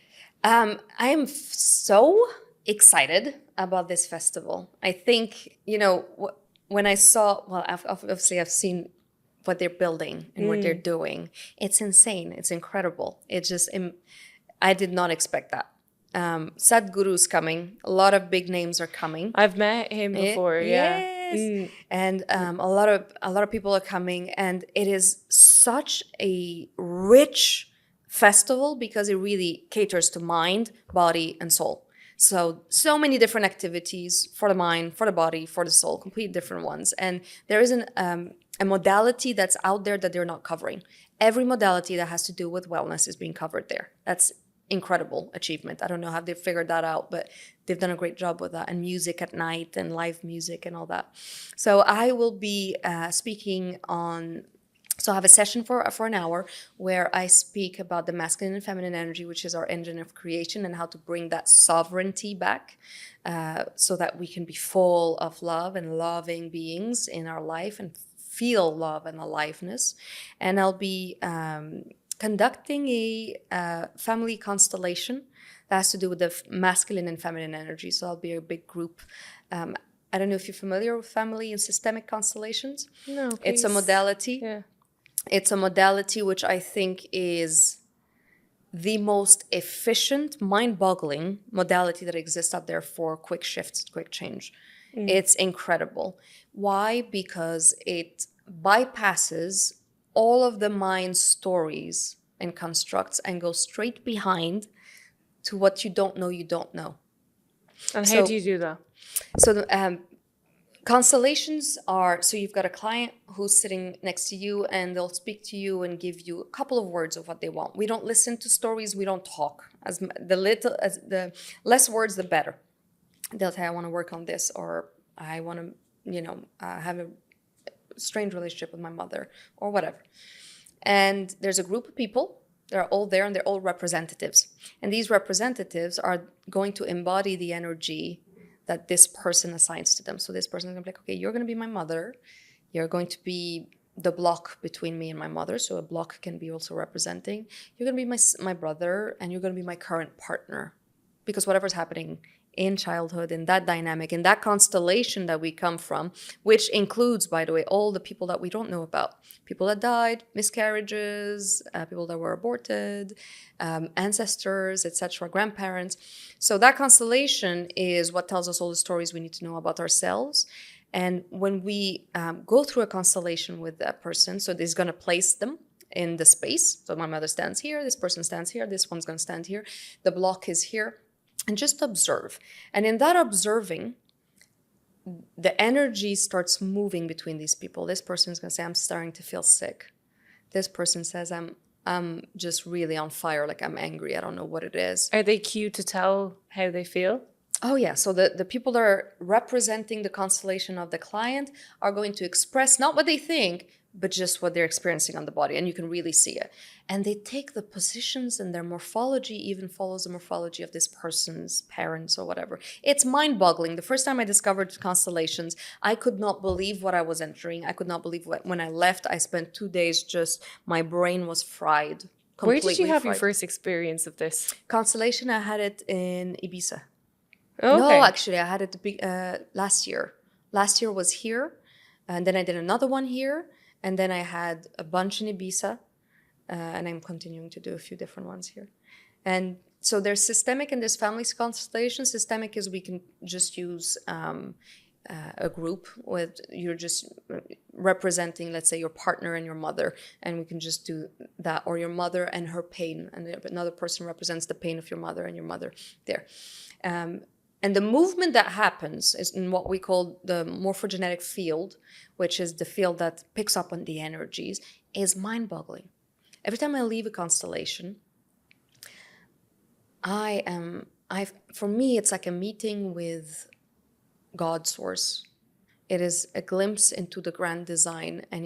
I'm so excited about this festival. I think, when I saw, obviously I've seen what they're building and what they're doing. It's insane. It's incredible. It's just, I did not expect that. Sadhguru's coming. A lot of big names are coming. I've met him before. Yes. And a lot of people are coming, and it is such a rich festival because it really caters to mind, body, and soul. So many different activities for the mind, for the body, for the soul, completely different ones. And there isn't a modality that's out there that they're not covering. Every modality that has to do with wellness is being covered there. That's incredible achievement. I don't know how they've figured that out, but they've done a great job with that. And music at night and live music and all that. So I will be speaking on. So I have a session for an hour where I speak about the masculine and feminine energy, which is our engine of creation, and how to bring that sovereignty back so that we can be full of love and loving beings in our life and feel love and aliveness. And I'll be conducting a family constellation that has to do with the masculine and feminine energy. So I'll be a big group. I don't know if you're familiar with family and systemic constellations. No, please. It's a modality. Yeah. It's a modality which I think is the most efficient, mind-boggling modality that exists out there for quick shifts, quick change. It's incredible. Why? Because it bypasses all of the mind stories and constructs and go straight behind to what you don't know. And how do you do that? So constellations are, so you've got a client who's sitting next to you and they'll speak to you and give you a couple of words of what they want. We don't listen to stories, we don't talk. As the less words, the better. They'll say, I want to work on this, or I want to, have a strained relationship with my mother, or whatever. And there's a group of people, they're all there and they're all representatives. And these representatives are going to embody the energy that this person assigns to them. So this person is going to be like, okay, you're going to be my mother. You're going to be the block between me and my mother. So a block can be also representing. You're going to be my brother, and you're going to be my current partner. Because whatever's happening in childhood, in that dynamic, in that constellation that we come from, which includes, by the way, all the people that we don't know about. People that died, miscarriages, people that were aborted, ancestors, etc., grandparents. So that constellation is what tells us all the stories we need to know about ourselves. And when we go through a constellation with that person, so this is going to place them in the space. So my mother stands here, this person stands here, this one's going to stand here, the block is here. And just observe. And in that observing, the energy starts moving between these people. This person is going to say, I'm starting to feel sick. This person says, I'm just really on fire, like I'm angry. I don't know what it is. Are they cued to tell how they feel? Oh, yeah. So the people that are representing the constellation of the client are going to express not what they think, but just what they're experiencing on the body. And you can really see it. And they take the positions, and their morphology even follows the morphology of this person's parents or whatever. It's mind-boggling. The first time I discovered constellations, I could not believe what I was entering. I could not believe when I left. I spent 2 days my brain was fried. Where did you have fried. your first experience of this? Constellation, I had it in Ibiza. Okay. No, actually, I had it last year. Last year was here, and then I did another one here, and then I had a bunch in Ibiza, and I'm continuing to do a few different ones here. And so there's systemic and there's family constellation. Systemic is we can just use a group with, you're just representing, let's say, your partner and your mother, and we can just do that, or your mother and her pain, and another person represents the pain of your mother and your mother there. And the movement that happens is in what we call the morphogenetic field, which is the field that picks up on the energies, is mind-boggling. Every time I leave a constellation, for me, it's like a meeting with God source. It is a glimpse into the grand design, and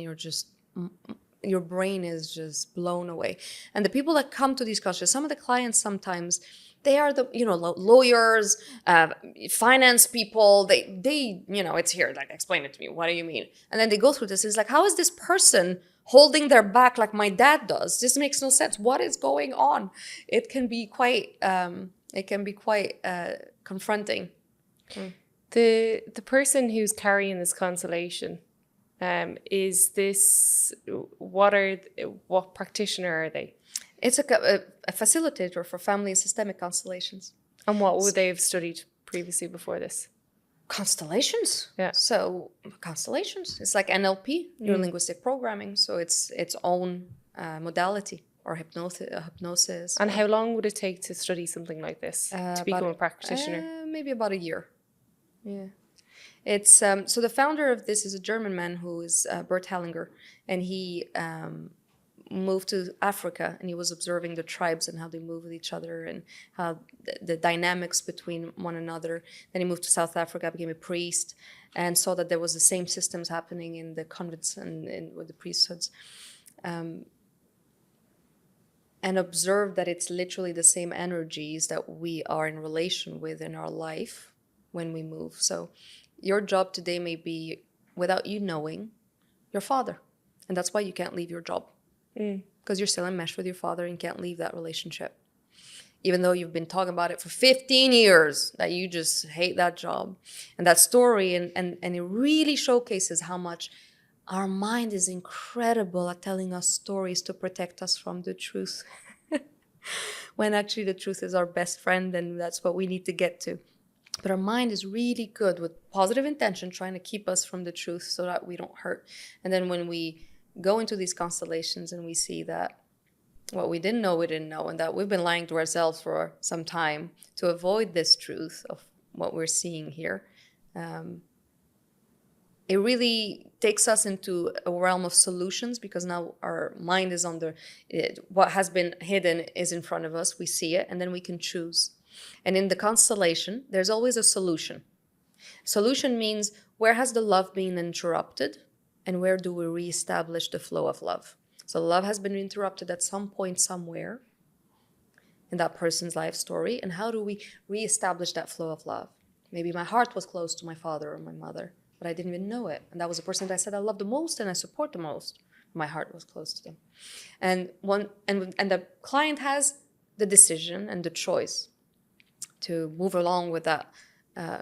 your brain is just blown away. And the people that come to these constellations, some of the clients sometimes, they are the, lawyers, finance people. They, it's here. Like, explain it to me. What do you mean? And then they go through this. It's like, how is this person holding their back like my dad does? This makes no sense. What is going on? It can be quite confronting. The person who's carrying this constellation, is this, what practitioner are they? It's a facilitator for family and systemic constellations. And what would they have studied previously before this? Constellations. Yeah. So constellations. It's like NLP, neuro-linguistic programming. So it's its own modality, or hypnosis. And how long would it take to study something like this, to become a practitioner? Maybe about a year. Yeah. It's so the founder of this is a German man who is Bert Hellinger, and he moved to Africa, and he was observing the tribes and how they move with each other and how the dynamics between one another. Then he moved to South Africa, became a priest, and saw that there was the same systems happening in the convents and with the priesthoods, and observed that it's literally the same energies that we are in relation with in our life when we move. So your job today may be, without you knowing, your father, and that's why you can't leave your job. Because you're still enmeshed with your father and can't leave that relationship. Even though you've been talking about it for 15 years, that you just hate that job. And that story, and it really showcases how much our mind is incredible at telling us stories to protect us from the truth. When actually the truth is our best friend, and that's what we need to get to. But our mind is really good with positive intention, trying to keep us from the truth so that we don't hurt. And then when we go into these constellations and we see that What we didn't know, and that we've been lying to ourselves for some time to avoid this truth of what we're seeing here. It really takes us into a realm of solutions, because now our mind is on what has been hidden is in front of us. We see it, and then we can choose. And in the constellation, there's always a solution. Solution means, where has the love been interrupted, and where do we reestablish the flow of love? So love has been interrupted at some point somewhere in that person's life story, and how do we reestablish that flow of love? Maybe my heart was close to my father or my mother, but I didn't even know it. And that was the person that I said I love the most and I support the most. My heart was close to them. And the client has the decision and the choice to move along with that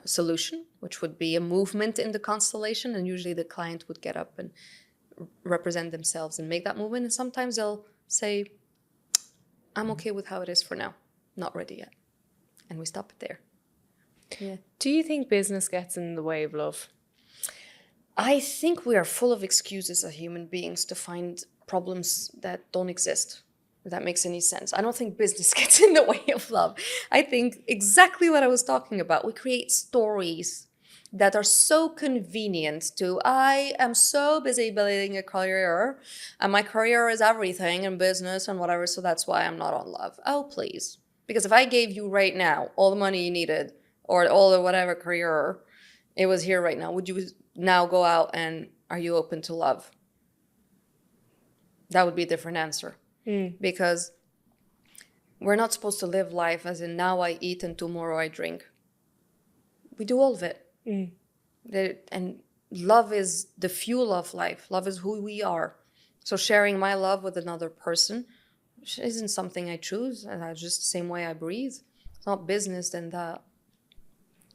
solution, which would be a movement in the constellation. And usually the client would get up and represent themselves and make that movement. And sometimes they'll say, I'm okay with how it is for now, not ready yet. And we stop it there. Yeah. Do you think business gets in the way of love? I think we are full of excuses as human beings to find problems that don't exist, if that makes any sense. I don't think business gets in the way of love. I think exactly what I was talking about. We create stories that are so convenient to, I am so busy building a career, and my career is everything in business and whatever, so that's why I'm not on love. Oh, please. Because if I gave you right now all the money you needed, or all the whatever career, it was here right now, would you now go out and are you open to love? That would be a different answer. Because we're not supposed to live life as in, now I eat and tomorrow I drink. We do all of it. And love is the fuel of life. Love is who we are. So sharing my love with another person isn't something I choose, and that's just the same way I breathe. It's not business than that.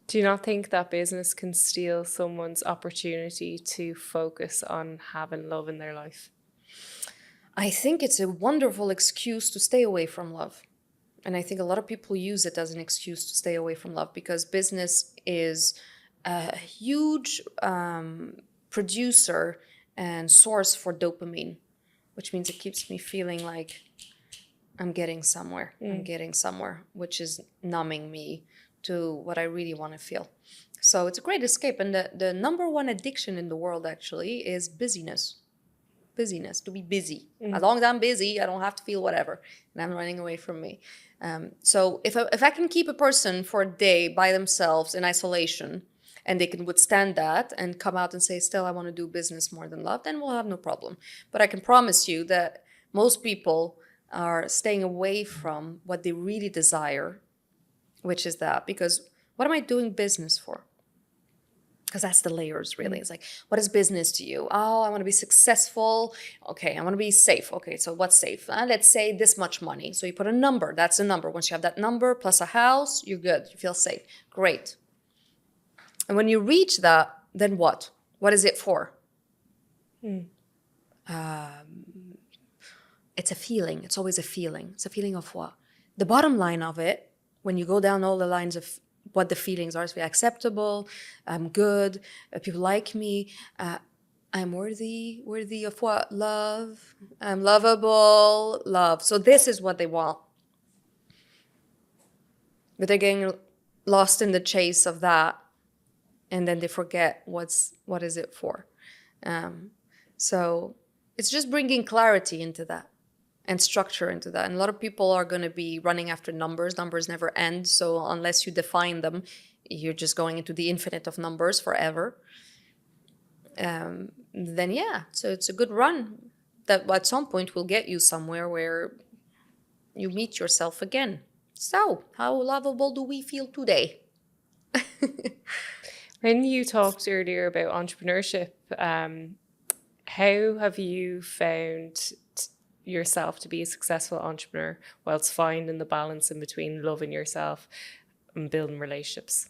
Do you not think that business can steal someone's opportunity to focus on having love in their life? I think it's a wonderful excuse to stay away from love. And I think a lot of people use it as an excuse to stay away from love, because business is a huge producer and source for dopamine, which means it keeps me feeling like I'm getting somewhere. I'm getting somewhere, which is numbing me to what I really want to feel. So it's a great escape. And the number one addiction in the world actually is busyness. Busyness, to be busy. As long as I'm busy, I don't have to feel whatever. And I'm running away from me. So if I can keep a person for a day by themselves in isolation, and they can withstand that and come out and say, still, I want to do business more than love, then we'll have no problem. But I can promise you that most people are staying away from what they really desire, which is that. Because what am I doing business for? Because that's the layers, really. It's like, what is business to you? Oh, I want to be successful. Okay, I want to be safe. Okay, so what's safe? Let's say this much money. So you put a number. That's a number. Once you have that number plus a house, you're good. You feel safe. Great. And when you reach that, then what? What is it for? It's a feeling. It's always a feeling. It's a feeling of what? The bottom line of it, when you go down all the lines of what the feelings are, so acceptable, I'm good, people like me, I'm worthy of what? Love. I'm lovable, love. So this is what they want. But they're getting lost in the chase of that, and then they forget what is it for. So it's just bringing clarity into that and structure into that. And a lot of people are going to be running after numbers. Numbers never end. So unless you define them, you're just going into the infinite of numbers forever. Then yeah, so it's a good run that at some point will get you somewhere where you meet yourself again. So how lovable do we feel today? When you talked earlier about entrepreneurship, how have you found yourself to be a successful entrepreneur whilst finding the balance in between loving yourself and building relationships?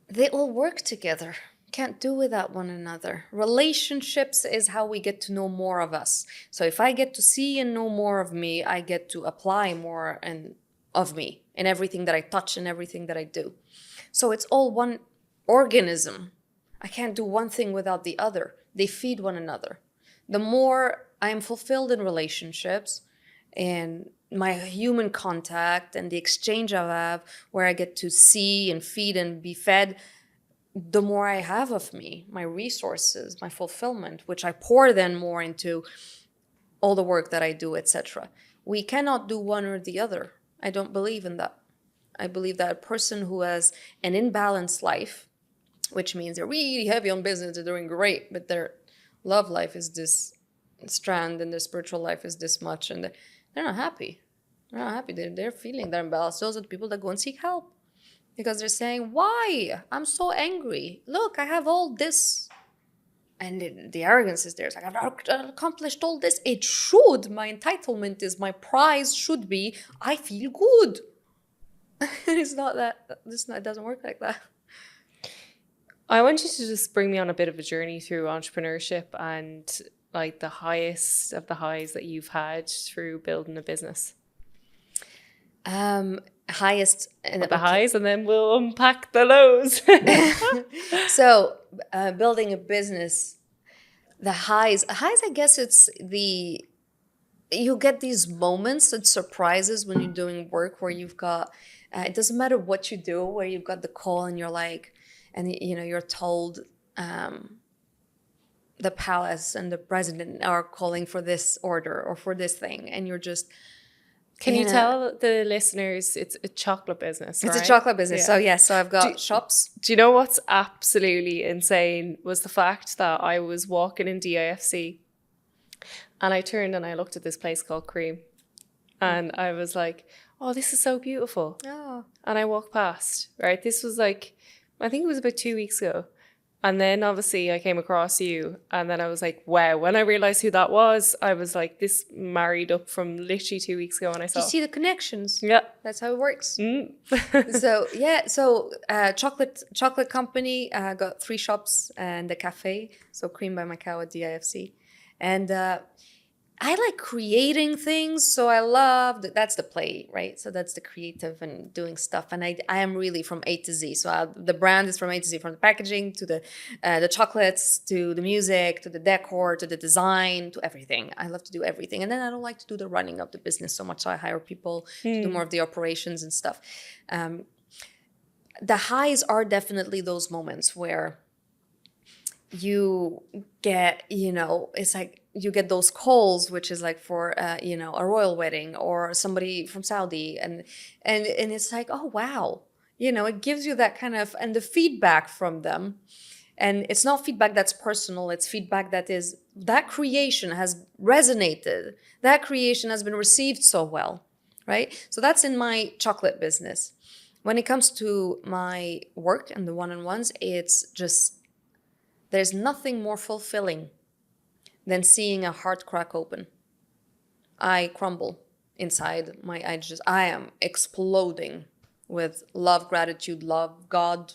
They all work together. Can't do without one another. Relationships is how we get to know more of us. So if I get to see and know more of me, I get to apply more of me in everything that I touch and everything that I do. So it's all one organism. I can't do one thing without the other. They feed one another. The more I am fulfilled in relationships and my human contact and the exchange I have, where I get to see and feed and be fed, the more I have of me, my resources, my fulfillment, which I pour then more into all the work that I do, etc. We cannot do one or the other. I don't believe in that. I believe that a person who has an imbalanced life, which means they're really heavy on business, they're doing great, but their love life is this strand and their spiritual life is this much, and they're not happy. They're not happy. They're feeling they're imbalanced. Those are the people that go and seek help because they're saying, why? I'm so angry. Look, I have all this. And the arrogance is there. It's like, I've accomplished all this. It should. My entitlement is, my prize should be, I feel good. It's not that. It doesn't work like that. I want you to just bring me on a bit of a journey through entrepreneurship and like the highest of the highs that you've had through building a business. Highest and the highs, and then we'll unpack the lows. So building a business, the highs, I guess it's you get these moments and surprises when you're doing work where you've got, it doesn't matter what you do, where you've got the call and you're like, and you're told the palace and the president are calling for this order or for this thing, and you're just, can you tell the listeners it's a chocolate business, right? It's a chocolate business. Yeah. So I've got shops. Do you know what's absolutely insane was the fact that I was walking in DIFC and I turned and I looked at this place called Cream and I was like, oh, this is so beautiful. Oh. And I walked past, right? This was like, I think it was about 2 weeks ago. And then obviously I came across you and then I was like, wow. When I realized who that was, I was like, this married up from literally 2 weeks ago when I saw. You see the connections. Yeah. That's how it works. Mm. So chocolate company, got 3 shops and a cafe. So Cream by Macau at DIFC. And I like creating things, so I love that's the play, right? So that's the creative and doing stuff, and I am really from A to Z. So the brand is from A to Z, from the packaging to the chocolates to the music to the decor to the design to everything. I love to do everything, and then I don't like to do the running of the business so much. So I hire people to do more of the operations and stuff. The highs are definitely those moments where you get, it's like you get those calls, which is like for, a royal wedding or somebody from Saudi. And it's like, oh, wow. It gives you that kind of, and the feedback from them. And it's not feedback that's personal. It's feedback that creation has resonated. That creation has been received so well, right? So that's in my chocolate business. When it comes to my work and the one-on-ones, it's just, there's nothing more fulfilling than seeing a heart crack open. I crumble inside. I am exploding with love, gratitude, love, God.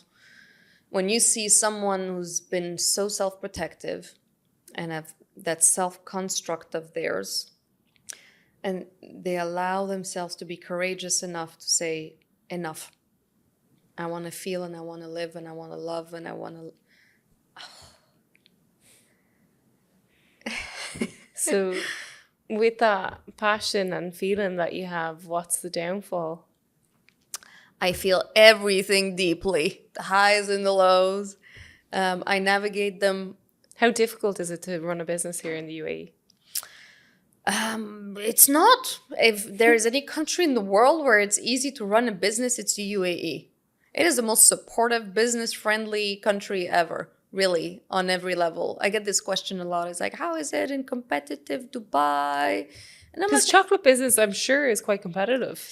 When you see someone who's been so self-protective and have that self-construct of theirs, and they allow themselves to be courageous enough to say, enough. I want to feel and I want to live and I want to love and I want to... So with that passion and feeling that you have, what's the downfall? I feel everything deeply, the highs and the lows. I navigate them. How difficult is it to run a business here in the UAE? It's not. If there's any country in the world where it's easy to run a business, it's the UAE. It is the most supportive, business-friendly country ever. Really, on every level. I get this question a lot. It's like, how is it in competitive Dubai? And because chocolate business, I'm sure, is quite competitive.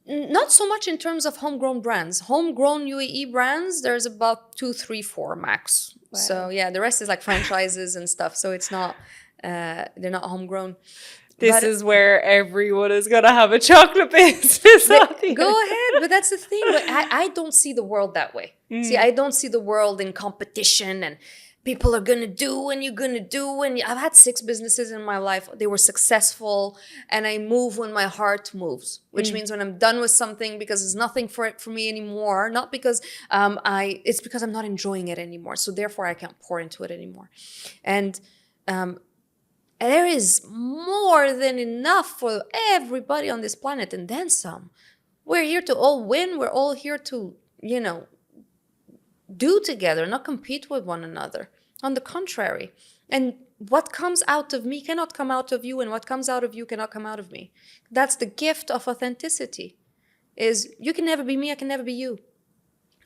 Not so much in terms of homegrown brands. Homegrown UAE brands, there's about 2, 3, 4 max. Wow. So yeah, the rest is like franchises and stuff. So it's not, they're not homegrown. This is where everyone is going to have a chocolate business. Go ahead, but that's the thing. But I don't see the world that way. See, I don't see the world in competition and people are going to do and you're going to do. And I've had 6 businesses in my life. They were successful. And I move when my heart moves, which means when I'm done with something because there's nothing for it for me anymore. Not because it's because I'm not enjoying it anymore. So therefore I can't pour into it anymore. And And there is more than enough for everybody on this planet and then some. We're here to all win. We're all here to, do together, not compete with one another. On the contrary. And what comes out of me cannot come out of you, and what comes out of you cannot come out of me. That's the gift of authenticity, is you can never be me, I can never be you.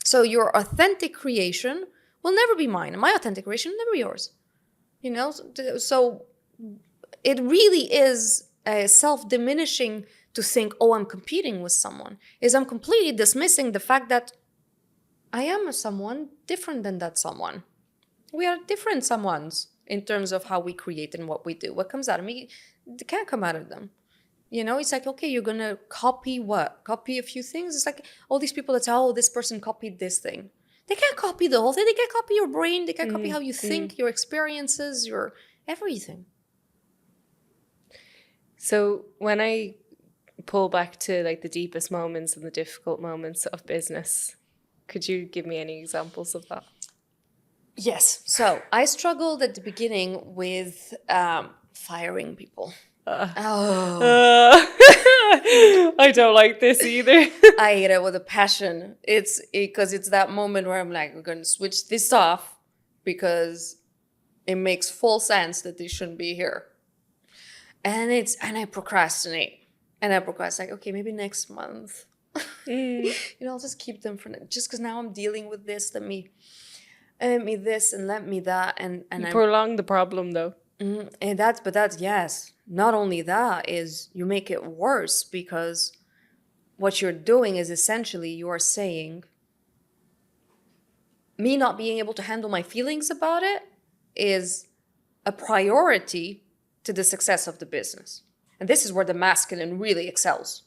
So your authentic creation will never be mine, and my authentic creation will never be yours. So it really is self-diminishing to think, oh, I'm competing with someone, is I'm completely dismissing the fact that I am a someone different than that someone. We are different someones in terms of how we create and what we do. What comes out of me, it can't come out of them. It's like, okay, you're going to copy what? Copy a few things? It's like all these people that say, oh, this person copied this thing. They can't copy the whole thing. They can't copy your brain. They can't copy how you think, your experiences, your everything. So when I pull back to like the deepest moments and the difficult moments of business, could you give me any examples of that? Yes. So I struggled at the beginning with firing people. I don't like this either. I hate it with a passion. It's because it's that moment where I'm like, we're going to switch this off because it makes full sense that they shouldn't be here. And I procrastinate. And I procrastinate, okay, maybe next month. I'll just keep them for just because now I'm dealing with this. Let me this and let me that. And you prolong the problem though. And that's yes. Not only that is you make it worse, because what you're doing is essentially you are saying me not being able to handle my feelings about it is a priority to the success of the business. And this is where the masculine really excels.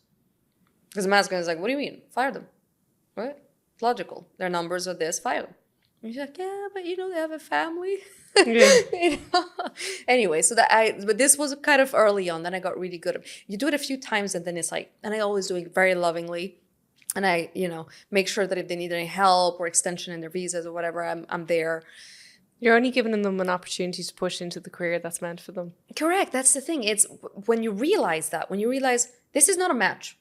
Because the masculine is like, what do you mean? Fire them. Right? It's logical. Their numbers are this, fire them. And you're like, yeah, but they have a family. Yeah. Anyway, but this was kind of early on. Then I got really good at it. You do it a few times and then it's like, and I always do it very lovingly. And I, make sure that if they need any help or extension in their visas or whatever, I'm there. You're only giving them an opportunity to push into the career that's meant for them. Correct. That's the thing. It's when you realize this is not a match.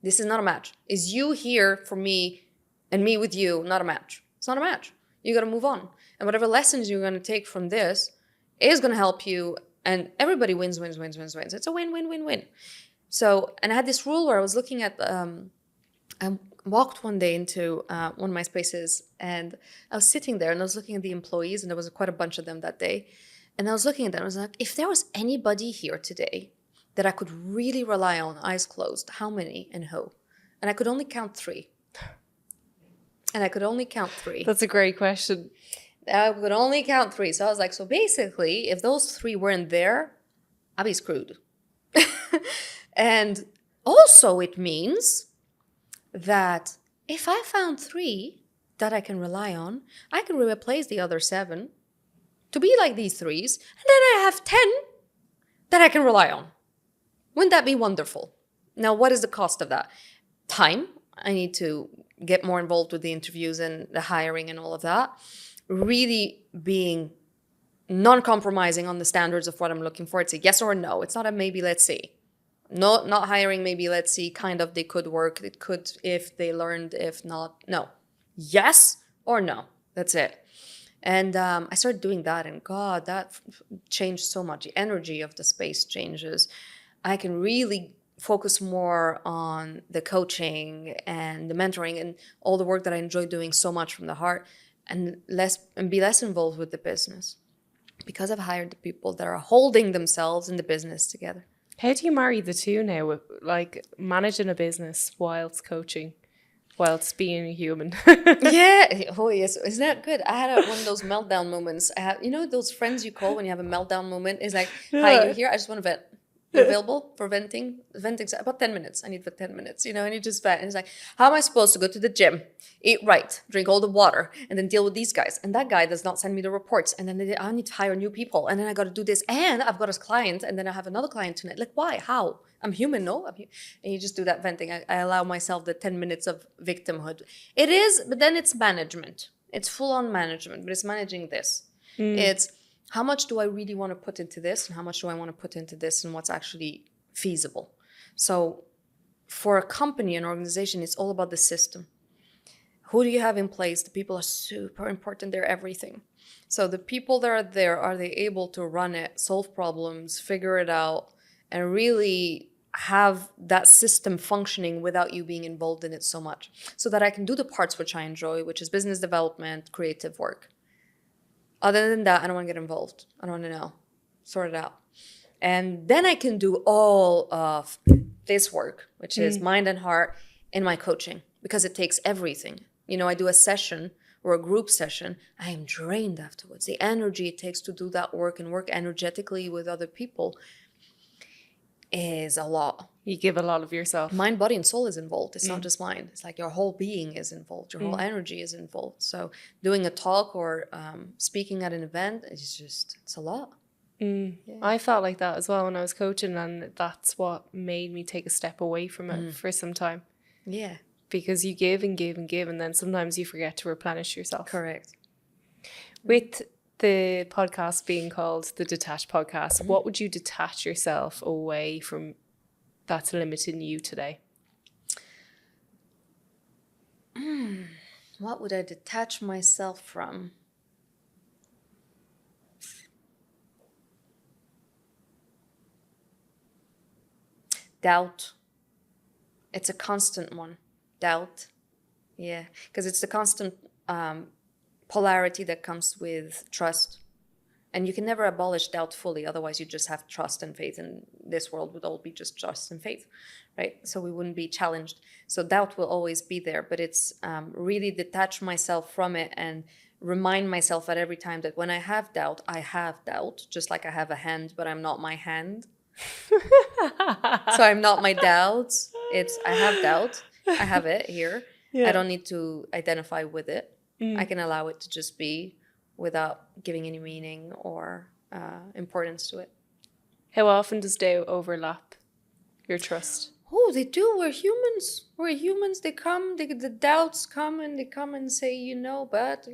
This is not a match. Is you here for me and me with you, not a match. It's not a match. You got to move on. And whatever lessons you're going to take from this is going to help you. And everybody wins. It's a win. So, and I had this rule where I was looking at, I walked one day into one of my spaces and I was sitting there and I was looking at the employees, and there was quite a bunch of them that day. And I was looking at them and I was like, if there was anybody here today that I could really rely on, eyes closed, how many and who? And I could only count 3. That's a great question. I could only count 3. So I was like, so basically, if those 3 weren't there, I'd be screwed. And also it means that if I found 3 that I can rely on, I can replace the other 7 to be like these 3s. And then I have 10 that I can rely on. Wouldn't that be wonderful? Now, what is the cost of that? Time. I need to get more involved with the interviews and the hiring and all of that. Really being non-compromising on the standards of what I'm looking for. It's a yes or a no. It's not a maybe, let's see. No, not hiring, maybe, let's see. Kind of, they could work. It could if they learned, if not. No. Yes or no. That's it. And I started doing that, and God, that changed so much. The energy of the space changes. I can really focus more on the coaching and the mentoring and all the work that I enjoy doing so much from the heart, and be less involved with the business, because I've hired the people that are holding themselves in the business together. How do you marry the two now? Like managing a business whilst coaching, whilst being a human? Yeah. Oh, yes. Isn't that good? I had one of those meltdown moments. I had, those friends you call when you have a meltdown moment? It's like, hi, you're here. I just want to vent. You available for venting? Venting about 10 minutes. I need for 10 minutes, and you just vent. And it's like, how am I supposed to go to the gym, eat right, drink all the water, and then deal with these guys? And that guy does not send me the reports. And then I need to hire new people. And then I got to do this. And I've got a client. And then I have another client tonight. Like, why? How? I'm human, no? And you just do that venting. I allow myself the 10 minutes of victimhood. It is, but then it's management. It's full on management, but it's managing this. It's how much do I really want to put into this, and how much do I want to put into this, and what's actually feasible? So for a company, an organization, it's all about the system. Who do you have in place? The people are super important. They're everything. So the people that are there, are they able to run it, solve problems, figure it out, and really have that system functioning without you being involved in it so much, so that I can do the parts which I enjoy, which is business development, creative work. Other than that, I don't want to get involved. I don't want to know. Sort it out. And then I can do all of this work, which is mind and heart, in my coaching, because it takes everything. You know, I do a session or a group session, I am drained afterwards. The energy it takes to do that work and work energetically with other people is a lot. You give a lot of yourself. Mind, body, and soul is involved. It's not just mind. It's like your whole being is involved. Your whole energy is involved. So doing a talk or speaking at an event, it's a lot. Yeah. I felt like that as well when I was coaching, and that's what made me take a step away from it for some time. Yeah. Because you give and give and give, and then sometimes you forget to replenish yourself. Correct. With the podcast being called the Detached Podcast, what would you detach yourself away from that's limiting you today? What would I detach myself from? Doubt. It's a constant one. Doubt. Yeah. Because it's the constant polarity that comes with trust. And you can never abolish doubt fully. Otherwise, you just have trust and faith. And this world would all be just trust and faith, right? So we wouldn't be challenged. So doubt will always be there. But it's really detach myself from it and remind myself at every time that when I have doubt, just like I have a hand, but I'm not my hand. So I'm not my doubts. I have doubt. I have it here. Yeah. I don't need to identify with it. I can allow it to just be without giving any meaning or importance to it. How often does doubt overlap your trust? Oh, they do. We're humans. They come, the doubts come, and they come and say, but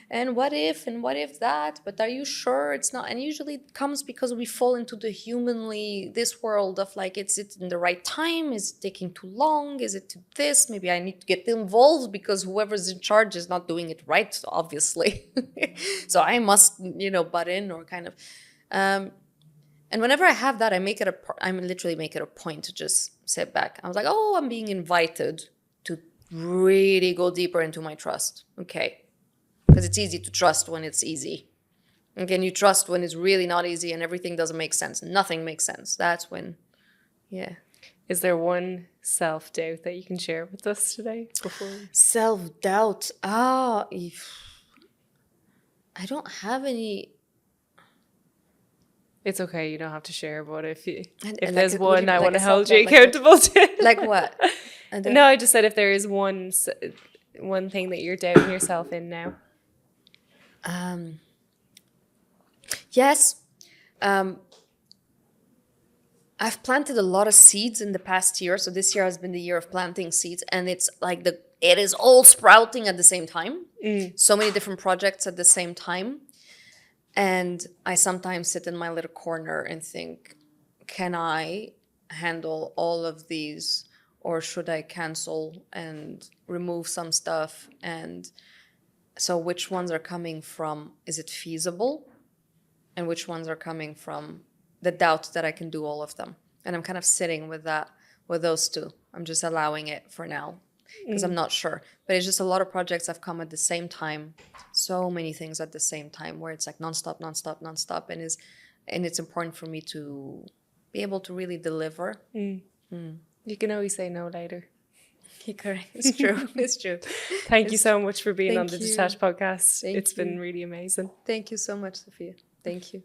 and what if that, but are you sure it's not? And usually it comes because we fall into the this world of like, is it in the right time? Is it taking too long? Is it this? Maybe I need to get involved because whoever's in charge is not doing it right, obviously. So I must, butt in or kind of... And whenever I have that, I literally make it a point to just sit back. I was like, I'm being invited to really go deeper into my trust. Okay. Because it's easy to trust when it's easy. And can you trust when it's really not easy and everything doesn't make sense? Nothing makes sense. That's when, yeah. Is there one self-doubt that you can share with us today? Self-doubt. I don't have any... It's okay, you don't have to share, but if like there's one I want to hold you accountable to. Like what? No, I just said if there is one thing that you're doubting yourself in now. Yes. I've planted a lot of seeds in the past year. So this year has been the year of planting seeds, and it's like it is all sprouting at the same time. So many different projects at the same time. And I sometimes sit in my little corner and think, can I handle all of these, or should I cancel and remove some stuff? And so which ones are coming from, is it feasible? And which ones are coming from the doubt that I can do all of them? And I'm kind of sitting with those two. I'm just allowing it for now because I'm not sure. But it's just a lot of projects have come at the same time. So many things at the same time where it's like nonstop. And it's important for me to be able to really deliver. You can always say no later. Correct. It's true. It's true. Thank you so much for being on the Detached Podcast. It's been really amazing. Thank you so much, Sophia. Thank you.